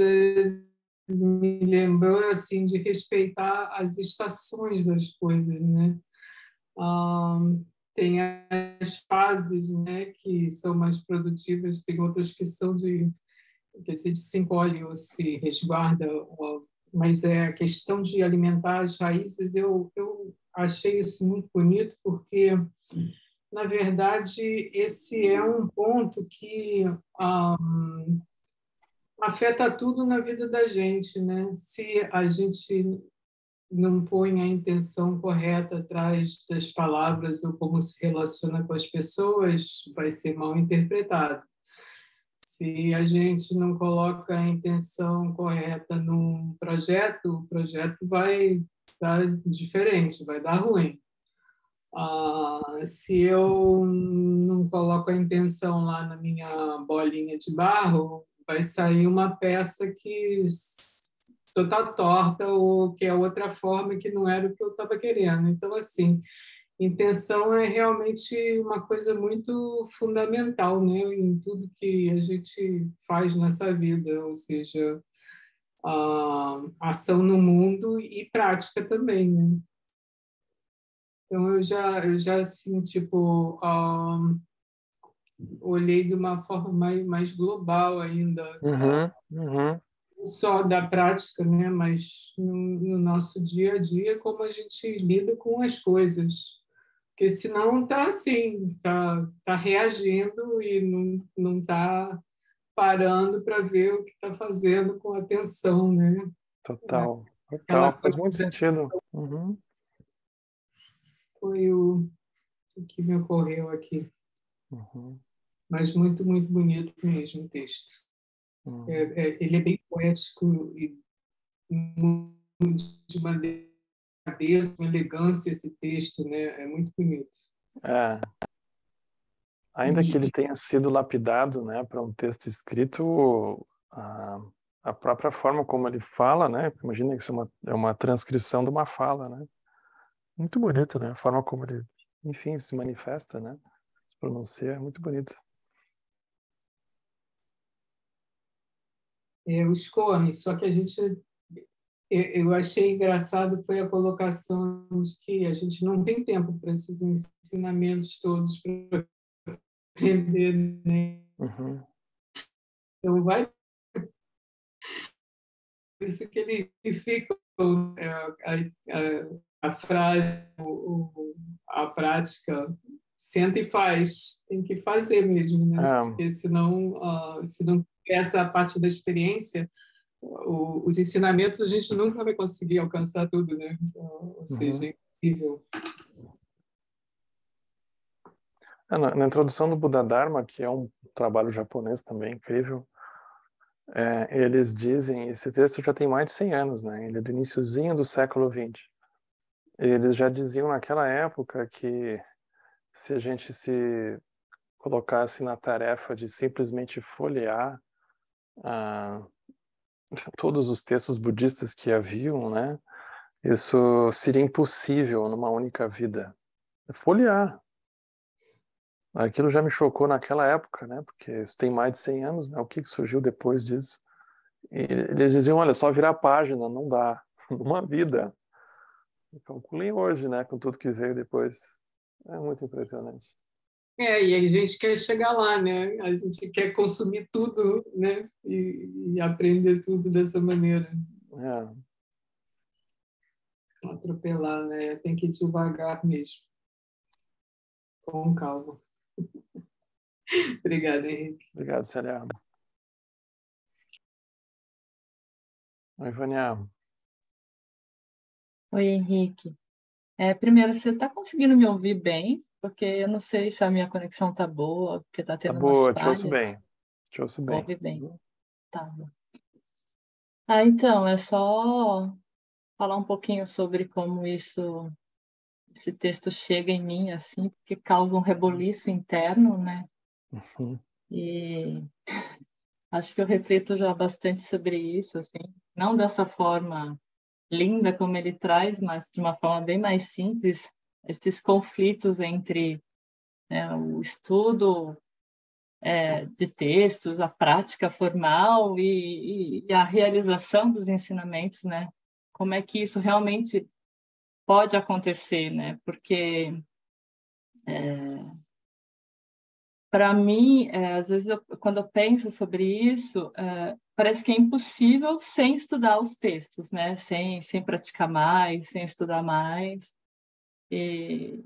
me lembrou assim de respeitar as estações das coisas, né? Ah, tem as fases, né, que são mais produtivas, tem outras que são que se encolhe ou se resguarda, mas é a questão de alimentar as raízes. Eu achei isso muito bonito porque, na verdade, esse é um ponto que ah, afeta tudo na vida da gente, né? Se a gente não põe a intenção correta atrás das palavras ou como se relaciona com as pessoas, vai ser mal interpretado. Se a gente não coloca a intenção correta num projeto, o projeto vai dar diferente, vai dar ruim. Se eu não coloco a intenção lá na minha bolinha de barro, vai sair uma peça que toda torta ou que é outra forma que não era o que eu estava querendo. Então, assim, intenção é realmente uma coisa muito fundamental, né, em tudo que a gente faz nessa vida, ou seja, a ação no mundo e prática também, né? Então eu já assim, tipo, olhei de uma forma mais global ainda, Uhum. Uhum. não só da prática, né, mas no nosso dia a dia, como a gente lida com as coisas. Porque senão está assim, tá reagindo e não está parando para ver o que está fazendo com atenção, né? Total. Aquela Total. Faz coisa muito sentido. Uhum. foi o que me ocorreu aqui. Uhum. Mas muito, muito bonito mesmo o texto. Uhum. Ele é bem poético e de uma delicadeza, uma elegância esse texto, né? É muito bonito. É. Ainda que ele E tenha sido lapidado, né, para um texto escrito, a própria forma como ele fala, né, imagina que isso é uma transcrição de uma fala, né, muito bonito, né, a forma como ele, enfim, se manifesta, né, se pronuncia, é muito bonito. o Scone, só que a gente eu achei engraçado foi a colocação de que a gente não tem tempo para esses ensinamentos todos para aprender, né? Uhum. Então vai por isso que ele fica a frase, a prática, senta e faz, tem que fazer mesmo, né? É, Porque senão, se não essa parte da experiência, os ensinamentos a gente nunca vai conseguir alcançar tudo, né? Então, ou seja, uhum. é impossível. Na introdução do Buda Dharma, que é um trabalho japonês também incrível, eles dizem, esse texto já tem mais de 100 anos, né? Ele é do iniciozinho do século XX. Eles já diziam naquela época que se a gente se colocasse na tarefa de simplesmente folhear ah, todos os textos budistas que haviam, né? Isso seria impossível numa única vida. Folhear. Aquilo já me chocou naquela época, né? Porque isso tem mais de 100 anos, né? O que surgiu depois disso? E eles diziam, olha, só virar página, não dá. Uma vida. Calculem hoje, né? Com tudo que veio depois. É muito impressionante. E a gente quer chegar lá, né? A gente quer consumir tudo, né? E aprender tudo dessa maneira. É. Atropelar, né? Tem que ir devagar mesmo, com calma. Obrigada, Henrique. Obrigado, Célia. Oi, Vânia. Oi, Henrique. Primeiro, você está conseguindo me ouvir bem? Porque eu não sei se a minha conexão tá boa, porque está Tá tendo umas boa, te ouço falhas. bem. Te ouço bem. Ouve bem. Tá bom. Então, é só falar um pouquinho sobre como esse texto chega em mim, assim, porque causa um reboliço interno, né? Uhum. E acho que eu reflito já bastante sobre isso, assim, não dessa forma linda como ele traz, mas de uma forma bem mais simples, esses conflitos entre, né, o estudo de textos, a prática formal e a realização dos ensinamentos, né? Como é que isso realmente pode acontecer, né? Porque para mim, às vezes, quando eu penso sobre isso, parece que é impossível sem estudar os textos, né? Sem praticar mais, sem estudar mais. E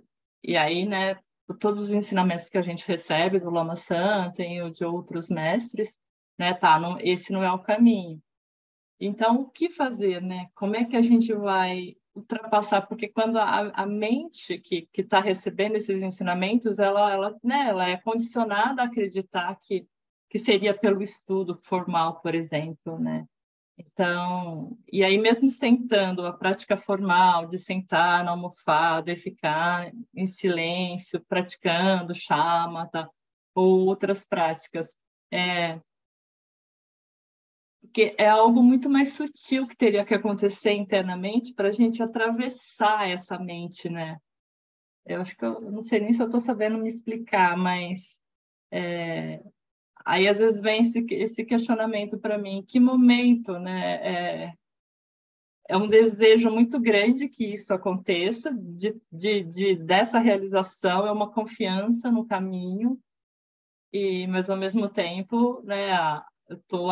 aí, né, todos os ensinamentos que a gente recebe do Lama Santen ou de outros mestres, né, esse não é o caminho. Então, o que fazer, né? Como é que a gente vai ultrapassar? Porque quando a mente que está recebendo esses ensinamentos, né, ela é condicionada a acreditar que seria pelo estudo formal, por exemplo, né? Então, e aí mesmo tentando a prática formal de sentar na almofada e ficar em silêncio, praticando shamatha ou outras práticas, porque é algo muito mais sutil que teria que acontecer internamente para a gente atravessar essa mente, né? Eu acho que eu não sei nem se eu estou sabendo me explicar, mas aí às vezes vem esse questionamento para mim, em que momento, né? É um desejo muito grande que isso aconteça, dessa realização, é uma confiança no caminho, mas ao mesmo tempo, né, estou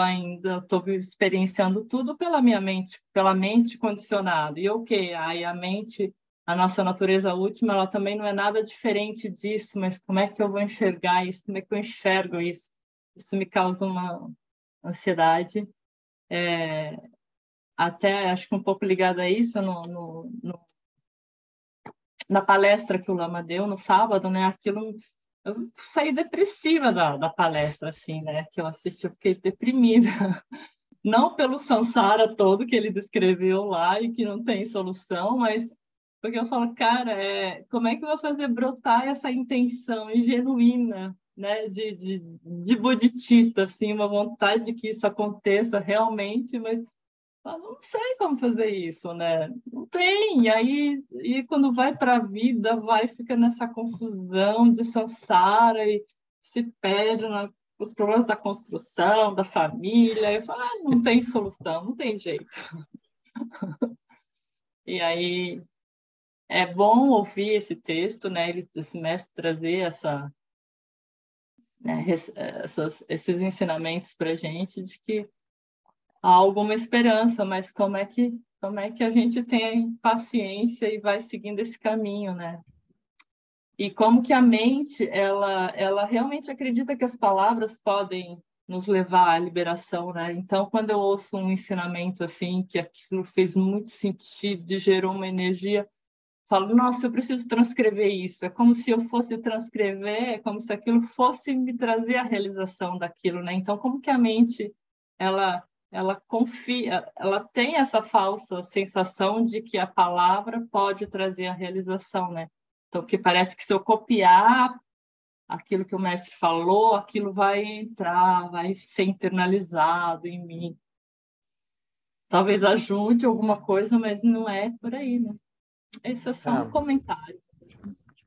experienciando tudo pela mente condicionada. E o que? Aí a mente, a nossa natureza última, ela também não é nada diferente disso, mas como é que eu vou enxergar isso? Como é que eu enxergo isso? Isso me causa uma ansiedade. Até acho que um pouco ligado a isso na palestra que o Lama deu no sábado, né? Aquilo eu saí depressiva da palestra, assim, né? Que eu assisti, eu fiquei deprimida. Não pelo samsara todo que ele descreveu lá e que não tem solução, mas porque eu falo, cara, como é que eu vou fazer brotar essa intenção genuína, né? De bodhicitta, assim, uma vontade de que isso aconteça realmente, mas eu não sei como fazer isso, né? Não tem. E quando vai para a vida, fica nessa confusão de samsara e se perde nos problemas da construção, da família. Eu falo, não tem solução, não tem jeito. E aí é bom ouvir esse texto, né? Esse mestre trazer né, esses ensinamentos para a gente de que há alguma esperança, mas como é que a gente tem paciência e vai seguindo esse caminho, né? E como que a mente, ela realmente acredita que as palavras podem nos levar à liberação, né? Então, quando eu ouço um ensinamento assim, que aquilo fez muito sentido e gerou uma energia, falo, nossa, eu preciso transcrever isso. É como se eu fosse transcrever, é como se aquilo fosse me trazer a realização daquilo, né? Então, como que a mente, ela confia, ela tem essa falsa sensação de que a palavra pode trazer a realização, né? Então, que parece que se eu copiar aquilo que o mestre falou, aquilo vai entrar, vai ser internalizado em mim. Talvez ajude alguma coisa, mas não é por aí, né? Esse é só um comentário,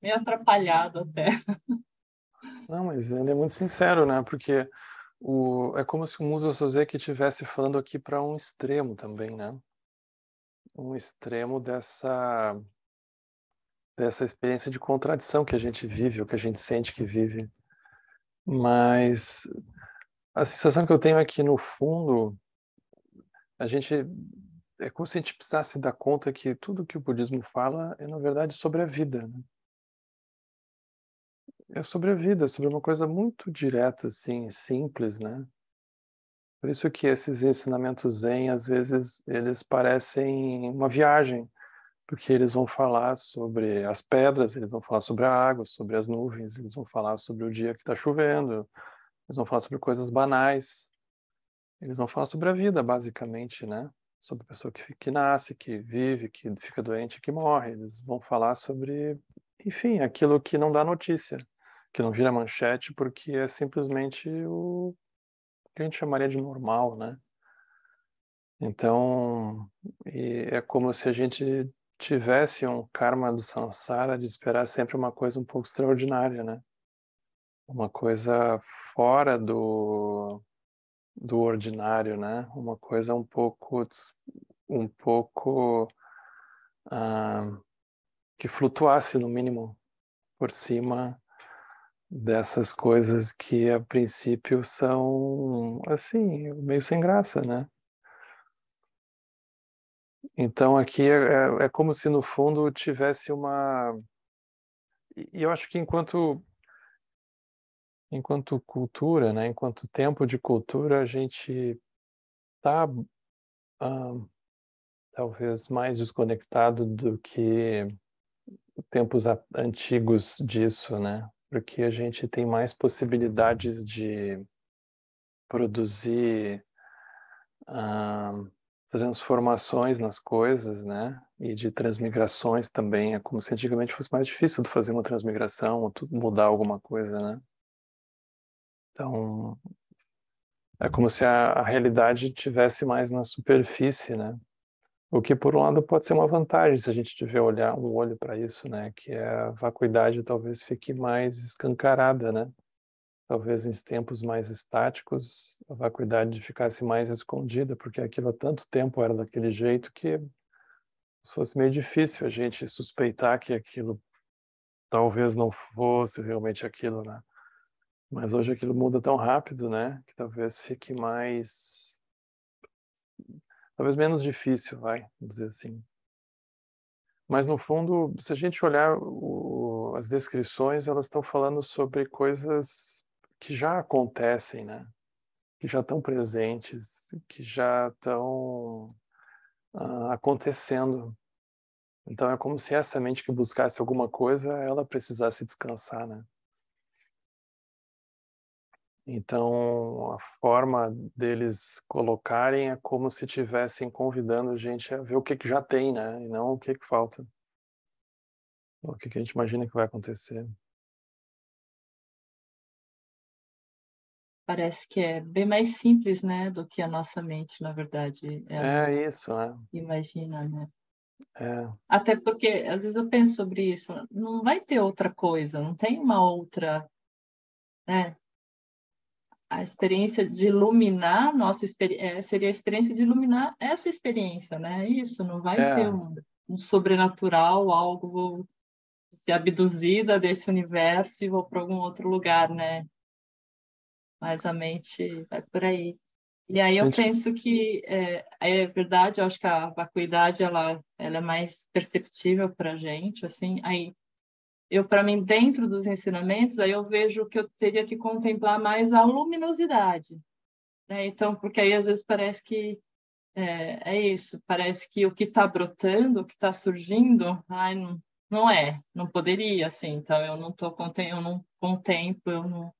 meio atrapalhado até. Não, mas ele é muito sincero, né? Porque é como se o Musa Soseki estivesse falando aqui para um extremo também, né? Um extremo dessa experiência de contradição que a gente vive, ou que a gente sente que vive. Mas a sensação que eu tenho é que, no fundo, é como se a gente precisasse dar conta que tudo que o budismo fala é, na verdade, sobre a vida, né? É sobre a vida, sobre uma coisa muito direta, assim, simples, né? Por isso que esses ensinamentos Zen, às vezes, eles parecem uma viagem, porque eles vão falar sobre as pedras, eles vão falar sobre a água, sobre as nuvens, eles vão falar sobre o dia que está chovendo, eles vão falar sobre coisas banais, eles vão falar sobre a vida, basicamente, né? Sobre a pessoa que nasce, que vive, que fica doente, que morre. Eles vão falar sobre, enfim, aquilo que não dá notícia, que não vira manchete, porque é simplesmente o que a gente chamaria de normal, né? Então, é como se a gente tivesse um karma do samsara de esperar sempre uma coisa um pouco extraordinária, né? Uma coisa fora do ordinário, né? Uma coisa um pouco que flutuasse no mínimo por cima dessas coisas que a princípio são assim meio sem graça, né? Então aqui é como se no fundo tivesse uma, e eu acho que enquanto cultura, né? Enquanto tempo de cultura, a gente está talvez mais desconectado do que tempos antigos disso, né? Porque a gente tem mais possibilidades de produzir transformações nas coisas, né? E de transmigrações também. É como se antigamente fosse mais difícil de fazer uma transmigração ou mudar alguma coisa, né? Então, é como se a realidade tivesse mais na superfície, né? O que, por um lado, pode ser uma vantagem se a gente tiver um olho para isso, né? Que a vacuidade talvez fique mais escancarada, né? Talvez em tempos mais estáticos a vacuidade ficasse mais escondida, porque aquilo há tanto tempo era daquele jeito que fosse meio difícil a gente suspeitar que aquilo talvez não fosse realmente aquilo, né? Mas hoje aquilo muda tão rápido, né? Que talvez fique talvez menos difícil, vai, vamos dizer assim. Mas no fundo, se a gente olhar as descrições, elas estão falando sobre coisas que já acontecem, né? Que já estão presentes, que já estão acontecendo. Então é como se essa mente que buscasse alguma coisa, ela precisasse descansar, né? Então a forma deles colocarem é como se estivessem convidando a gente a ver o que já tem, né? E não o que falta. O que a gente imagina que vai acontecer. Parece que é bem mais simples, né, do que a nossa mente, na verdade, ela É isso, né? imagina, né? É. Até porque, às vezes eu penso sobre isso, não vai ter outra coisa, não tem uma outra, né? A experiência de iluminar, seria a experiência de iluminar essa experiência, né? Isso, não vai ter É, um sobrenatural, algo, vou ser abduzida desse universo e vou para algum outro lugar, né? Mas a mente vai por aí. E aí eu gente, penso que é verdade, eu acho que a vacuidade ela é mais perceptível para a gente, assim. Aí para mim, dentro dos ensinamentos, aí eu vejo que eu teria que contemplar mais a luminosidade, né? Então, porque aí às vezes parece que é isso, parece que o que está brotando, o que está surgindo, ai, não poderia, assim. Então eu não contemplo, eu não,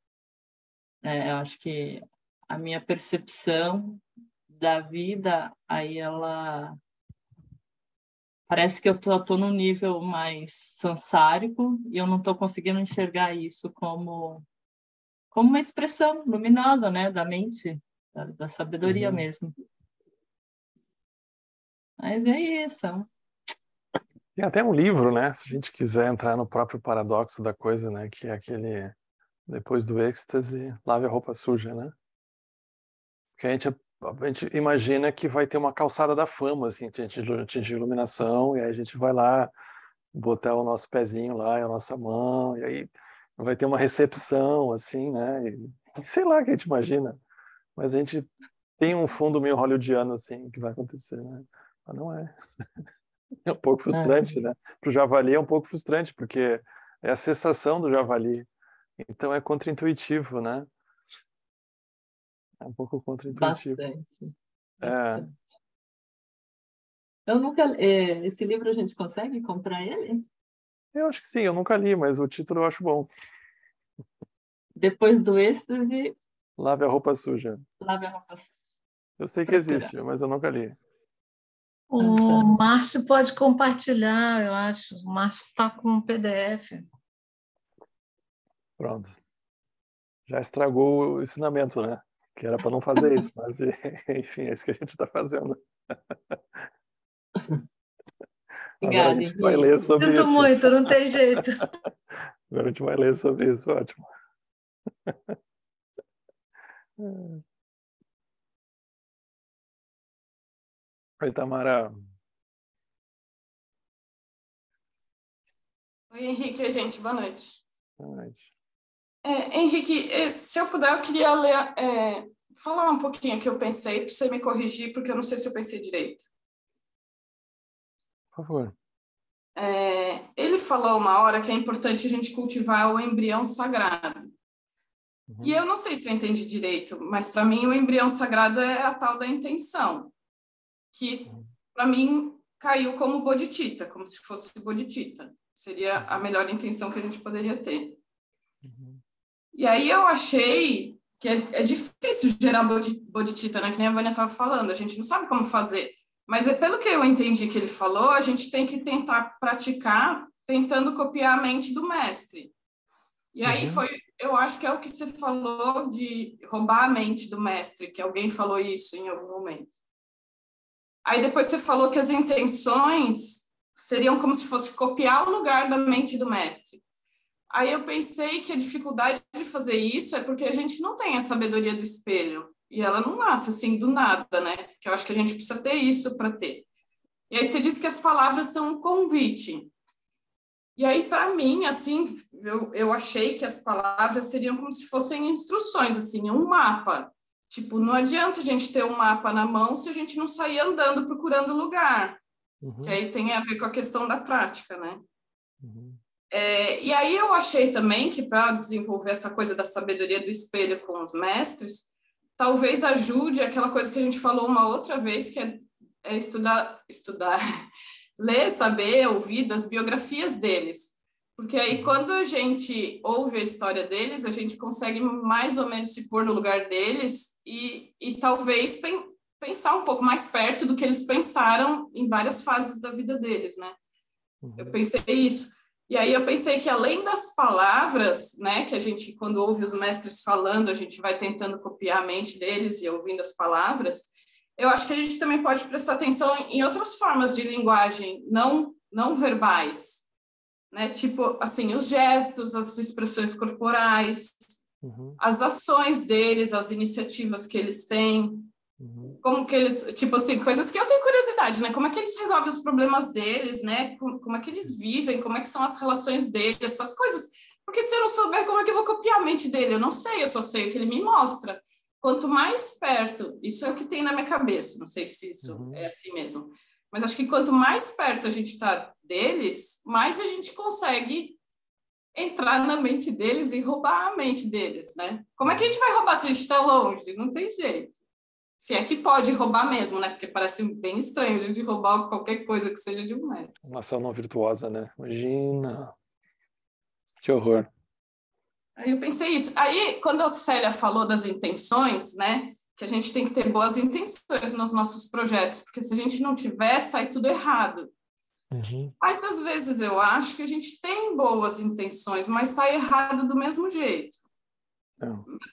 eu acho que a minha percepção da vida, aí ela parece que eu tô num nível mais sansárico e eu não estou conseguindo enxergar isso como uma expressão luminosa, né, da mente, da sabedoria uhum. mesmo. Mas é isso. Tem até um livro, né? Se a gente quiser entrar no próprio paradoxo da coisa, né? Que é aquele depois do êxtase, lave a roupa suja, né? Porque a gente imagina que vai ter uma calçada da fama, assim, que a gente atingir iluminação, e aí a gente vai lá botar o nosso pezinho lá, e a nossa mão, e aí vai ter uma recepção, assim, né? E sei lá o que a gente imagina. Mas a gente tem um fundo meio hollywoodiano, assim, que vai acontecer, né? Mas não é. É um pouco frustrante, né? Para o javali é um pouco frustrante, porque é a sensação do javali. Então é contraintuitivo, né? É um pouco contraintuitivo. Bastante. É, Bastante. Eu nunca. Esse livro a gente consegue comprar ele? eu acho que sim, eu nunca li, mas o título eu acho bom. Depois do êxtase, Lave a roupa suja. lave a roupa suja. Eu sei que Procurar. existe, mas eu nunca li. O Márcio pode compartilhar, eu acho. O Márcio está com um PDF. Pronto. Já estragou o ensinamento, né? Que era para não fazer isso, mas enfim, é isso que a gente está fazendo. Agora a Obrigada, gente vai Henrique. ler sobre Sinto isso. muito, não tem jeito. Agora a gente vai ler sobre isso, ótimo. Oi, Tamara. Oi, Henrique. Oi, gente. Boa noite. Boa noite. Henrique, se eu puder, eu queria ler, falar um pouquinho o que eu pensei, para você me corrigir, porque eu não sei se eu pensei direito. Por favor. Ele falou uma hora que é importante a gente cultivar o embrião sagrado. Uhum. E eu não sei se eu entendi direito, mas para mim o embrião sagrado é a tal da intenção, que para mim caiu como bodhicitta, como se fosse bodhicitta. Seria a melhor intenção que a gente poderia ter. Uhum. E aí eu achei que é difícil gerar bodhicitta, né? Que nem a Vânia estava falando, a gente não sabe como fazer. Mas pelo que eu entendi que ele falou, a gente tem que tentar praticar tentando copiar a mente do mestre. E aí eu acho que é o que você falou de roubar a mente do mestre, que alguém falou isso em algum momento. Aí depois você falou que as intenções seriam como se fosse copiar o lugar da mente do mestre. Aí eu pensei que a dificuldade de fazer isso é porque a gente não tem a sabedoria do espelho. E ela não nasce assim do nada, né? Que eu acho que a gente precisa ter isso para ter. E aí você disse que as palavras são um convite. E aí, para mim, assim, eu achei que as palavras seriam como se fossem instruções, assim, um mapa. Tipo, não adianta a gente ter um mapa na mão se a gente não sair andando procurando lugar. Uhum. Que aí tem a ver com a questão da prática, né? Uhum. E aí eu achei também que para desenvolver essa coisa da sabedoria do espelho com os mestres, talvez ajude aquela coisa que a gente falou uma outra vez, que é estudar, ler, saber, ouvir das biografias deles. Porque aí quando a gente ouve a história deles, a gente consegue mais ou menos se pôr no lugar deles e talvez pensar um pouco mais perto do que eles pensaram em várias fases da vida deles, né? Eu pensei isso. E aí eu pensei que além das palavras, né, que a gente, quando ouve os mestres falando, a gente vai tentando copiar a mente deles e ouvindo as palavras, eu acho que a gente também pode prestar atenção em outras formas de linguagem não verbais, né? Tipo, assim, os gestos, as expressões corporais, as ações deles, as iniciativas que eles têm, como que eles, tipo assim, coisas que eu tenho curiosidade, né? Como é que eles resolvem os problemas deles, né? Como é que eles vivem, como é que são as relações deles, essas coisas. Porque se eu não souber, como é que eu vou copiar a mente dele? Eu não sei, eu só sei o que ele me mostra. Quanto mais perto, isso é o que tem na minha cabeça, não sei se isso é assim mesmo, mas acho que quanto mais perto a gente está deles, mais a gente consegue entrar na mente deles e roubar a mente deles, né? Como é que a gente vai roubar se a gente está longe? Não tem jeito. Se é que pode roubar mesmo, né? Porque parece bem estranho a gente roubar qualquer coisa que seja de um mestre. Uma ação não virtuosa, né? Imagina. Que horror. Aí eu pensei isso. Aí, quando a Célia falou das intenções, né? Que a gente tem que ter boas intenções nos nossos projetos, porque se a gente não tiver, sai tudo errado. Mas, às vezes, eu acho que a gente tem boas intenções, mas sai errado do mesmo jeito.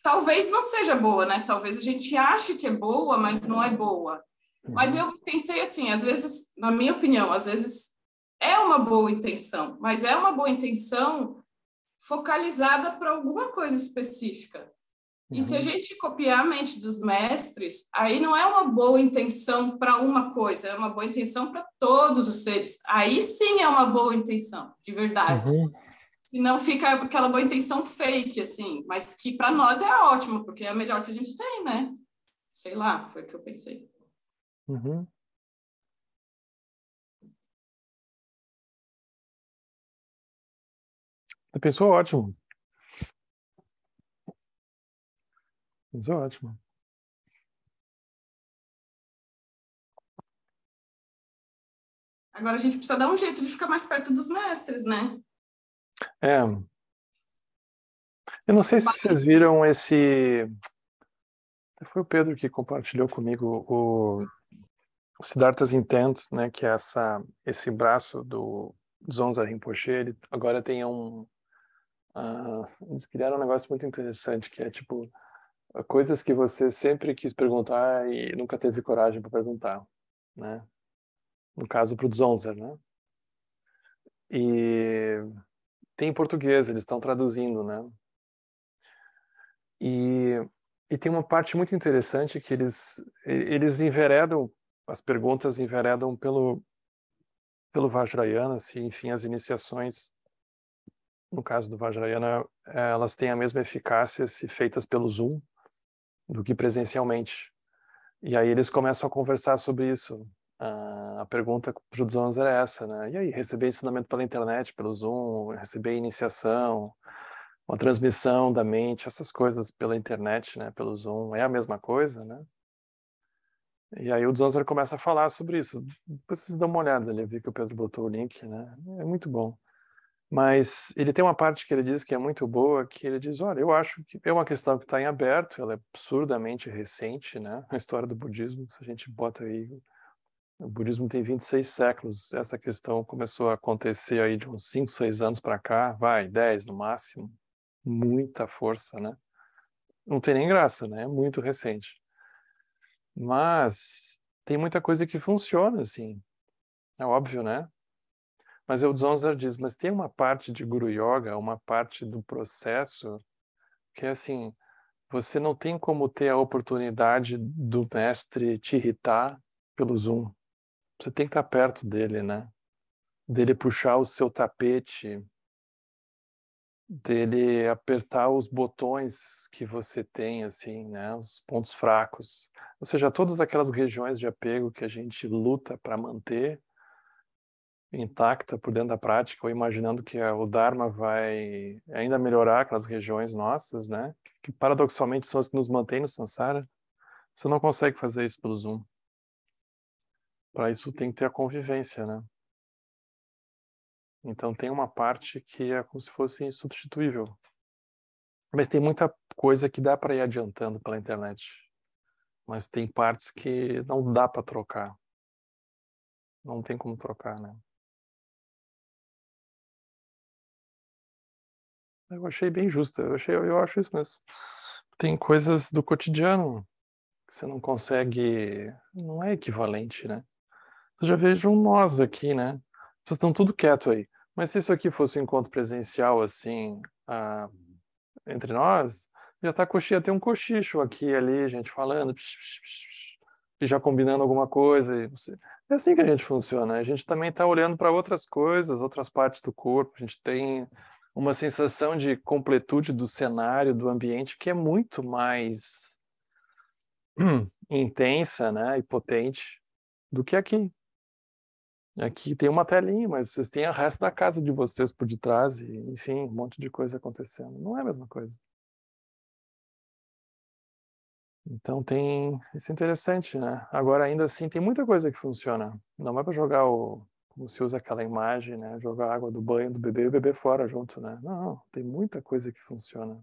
Talvez não seja boa, né? Talvez a gente ache que é boa, mas não é boa. Mas eu pensei assim, às vezes, na minha opinião, às vezes é uma boa intenção, mas é uma boa intenção focalizada para alguma coisa específica. E se a gente copiar a mente dos mestres, aí não é uma boa intenção para uma coisa, é uma boa intenção para todos os seres. Aí sim é uma boa intenção, de verdade. Senão fica aquela boa intenção fake, assim, mas que para nós é ótimo, porque é a melhor que a gente tem, né? Sei lá, foi o que eu pensei. Você pensou ótimo. Pensou ótimo. Agora a gente precisa dar um jeito de ficar mais perto dos mestres, né? Eu não sei se vocês viram esse... Foi o Pedro que compartilhou comigo o Siddhartha's Intent, né? Que é esse braço do Zonza Rinpoche. Ele agora tem eles criaram um negócio muito interessante, que é tipo coisas que você sempre quis perguntar e nunca teve coragem para perguntar, né? No caso pro Zonza, né? E tem em português, eles estão traduzindo, né? E tem uma parte muito interessante que eles enveredam, as perguntas enveredam pelo Vajrayana, assim, enfim, as iniciações, no caso do Vajrayana, elas têm a mesma eficácia se feitas pelo Zoom do que presencialmente. E aí eles começam a conversar sobre isso. A pergunta para o Zonza era essa, né? E aí, receber ensinamento pela internet, pelo Zoom, receber iniciação, uma transmissão da mente, essas coisas pela internet, né, pelo Zoom, é a mesma coisa, né? E aí o Zonza começa a falar sobre isso. Vocês dão uma olhada ali, eu vi que o Pedro botou o link, né? É muito bom. Mas ele tem uma parte que ele diz que é muito boa, que ele diz, olha, eu acho que é uma questão que está em aberto, ela é absurdamente recente, né? A história do budismo, se a gente bota aí, o budismo tem 26 séculos, essa questão começou a acontecer aí de uns 5, 6 anos para cá, 10 no máximo, muita força, né? Não tem nem graça, né? É muito recente. Mas tem muita coisa que funciona, assim. É óbvio, né? Mas o Zonza diz, mas tem uma parte de Guru Yoga, uma parte do processo que é assim, você não tem como ter a oportunidade do mestre te irritar pelo Zoom. Você tem que estar perto dele, né? Dele puxar o seu tapete, dele apertar os botões que você tem, assim, né? Os pontos fracos. Ou seja, todas aquelas regiões de apego que a gente luta para manter intacta por dentro da prática, ou imaginando que o Dharma vai ainda melhorar aquelas regiões nossas, né? Que paradoxalmente são as que nos mantêm no samsara. Você não consegue fazer isso pelo Zoom. Para isso tem que ter a convivência, né? Então tem uma parte que é como se fosse insubstituível. Mas tem muita coisa que dá para ir adiantando pela internet. Mas tem partes que não dá para trocar. Não tem como trocar, né? Eu achei bem justo. Eu acho isso mesmo. Tem coisas do cotidiano que você não consegue, não é equivalente, né? Eu já vejo nós aqui, né? Vocês estão tudo quieto aí. Mas se isso aqui fosse um encontro presencial, assim, entre nós, já tá ter um cochicho aqui e ali, gente falando, e já combinando alguma coisa. É assim que a gente funciona. A gente também está olhando para outras coisas, outras partes do corpo. A gente tem uma sensação de completude do cenário, do ambiente, que é muito mais intensa, né, e potente do que aqui. Aqui tem uma telinha, mas vocês têm o resto da casa de vocês por detrás e, enfim, um monte de coisa acontecendo. Não é a mesma coisa. Então isso é interessante, né? Agora ainda assim tem muita coisa que funciona. Não é para jogar como se usa aquela imagem, né? Jogar água do banho do bebê e o bebê fora junto, né? Não, tem muita coisa que funciona.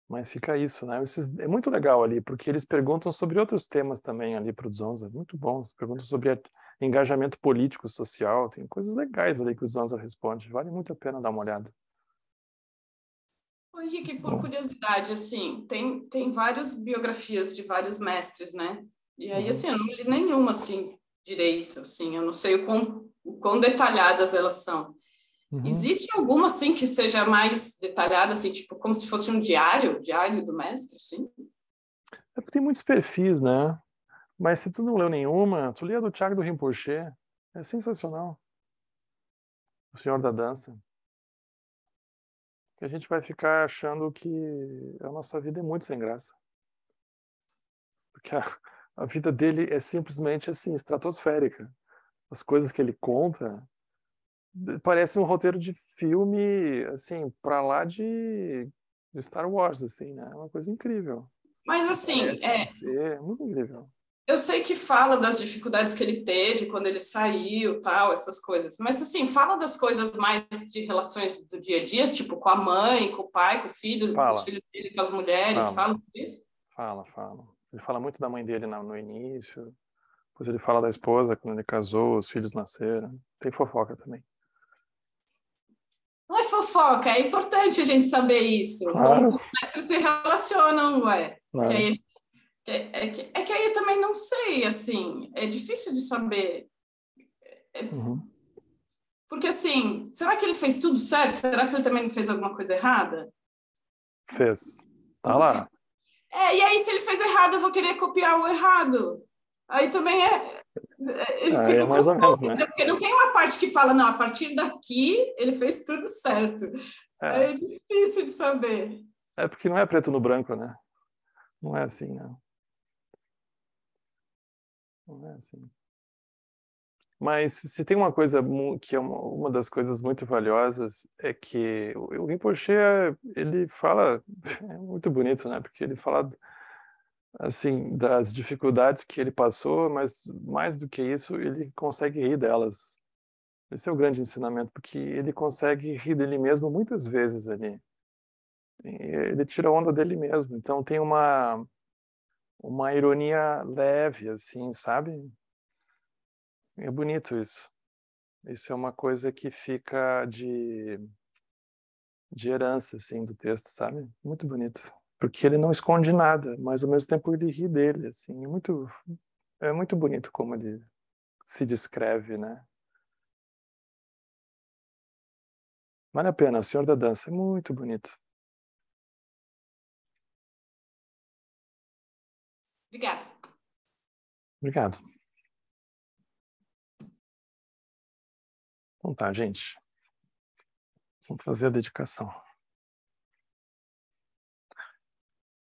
Mas fica isso, né? É muito legal ali, porque eles perguntam sobre outros temas também ali para o Zonza, muito bons. Perguntam sobre engajamento político, social, tem coisas legais ali que o Zonza responde. Vale muito a pena dar uma olhada. Ô, Henrique, por curiosidade, assim, tem várias biografias de vários mestres, né? E aí, assim, eu não li nenhuma, assim, direito, assim, eu não sei o quão detalhadas elas são. Existe alguma, assim, que seja mais detalhada, assim, tipo, como se fosse um diário do mestre, assim? É porque tem muitos perfis, né? Mas se tu não leu nenhuma, tu lê a do Thiago do Rinpoche. É sensacional. O Senhor da Dança. Que a gente vai ficar achando que a nossa vida é muito sem graça. Porque a vida dele é simplesmente assim, estratosférica. As coisas que ele conta parece um roteiro de filme, assim, pra lá de Star Wars, assim, né? É uma coisa incrível. Mas, assim, Parece ser muito incrível. eu sei que fala das dificuldades que ele teve quando ele saiu, tal, essas coisas. Mas, assim, fala das coisas mais de relações do dia a dia, tipo com a mãe, com o pai, com os filhos dele, com as mulheres. Fala disso? Fala. Ele fala muito da mãe dele no início. Depois ele fala da esposa, quando ele casou, os filhos nasceram. Tem fofoca também. Não é fofoca, é importante a gente saber isso. Claro. Os mestres se relacionam, ué. Claro. É que aí eu também não sei, assim, é difícil de saber. Uhum. Porque, assim, será que ele fez tudo certo? Será que ele também não fez alguma coisa errada? Fez. Tá lá. E aí se ele fez errado, eu vou querer copiar o errado. Aí também É mais ou menos, né? Porque não tem uma parte que fala, não, a partir daqui ele fez tudo certo. É difícil de saber. É porque não é preto no branco, né? Não é assim, não. Não é assim. Mas se tem uma coisa que é uma das coisas muito valiosas é que o Rinpoche, ele fala, é muito bonito, né? Porque ele fala, assim, das dificuldades que ele passou, mas mais do que isso, ele consegue rir delas. Esse é o grande ensinamento, porque ele consegue rir dele mesmo muitas vezes ali. Ele tira onda dele mesmo. Então tem uma ironia leve, assim, sabe? É bonito isso. Isso é uma coisa que fica de herança, assim, do texto, sabe? Muito bonito. Porque ele não esconde nada, mas ao mesmo tempo ele ri dele, assim. É muito bonito como ele se descreve, né? Vale a pena, O Senhor da Dança é muito bonito. Obrigada. Obrigado. Então tá, gente. Vamos fazer a dedicação.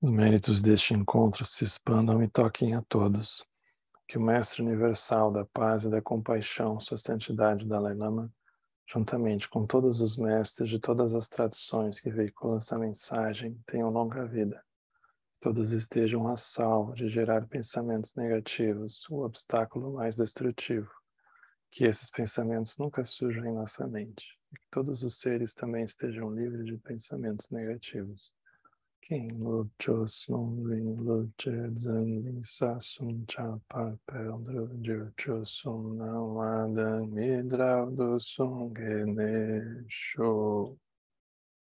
Os méritos deste encontro se expandam e toquem a todos. Que o Mestre Universal da Paz e da Compaixão, Sua Santidade Dalai Lama, juntamente com todos os mestres de todas as tradições que veiculam essa mensagem, tenham longa vida. Todos estejam a salvo de gerar pensamentos negativos, o obstáculo mais destrutivo. Que esses pensamentos nunca surjam em nossa mente. E que todos os seres também estejam livres de pensamentos negativos. Quem lutou sum ring lutou zan sa sum cha pa pel dro jo sum na wadan midra do sum gene show.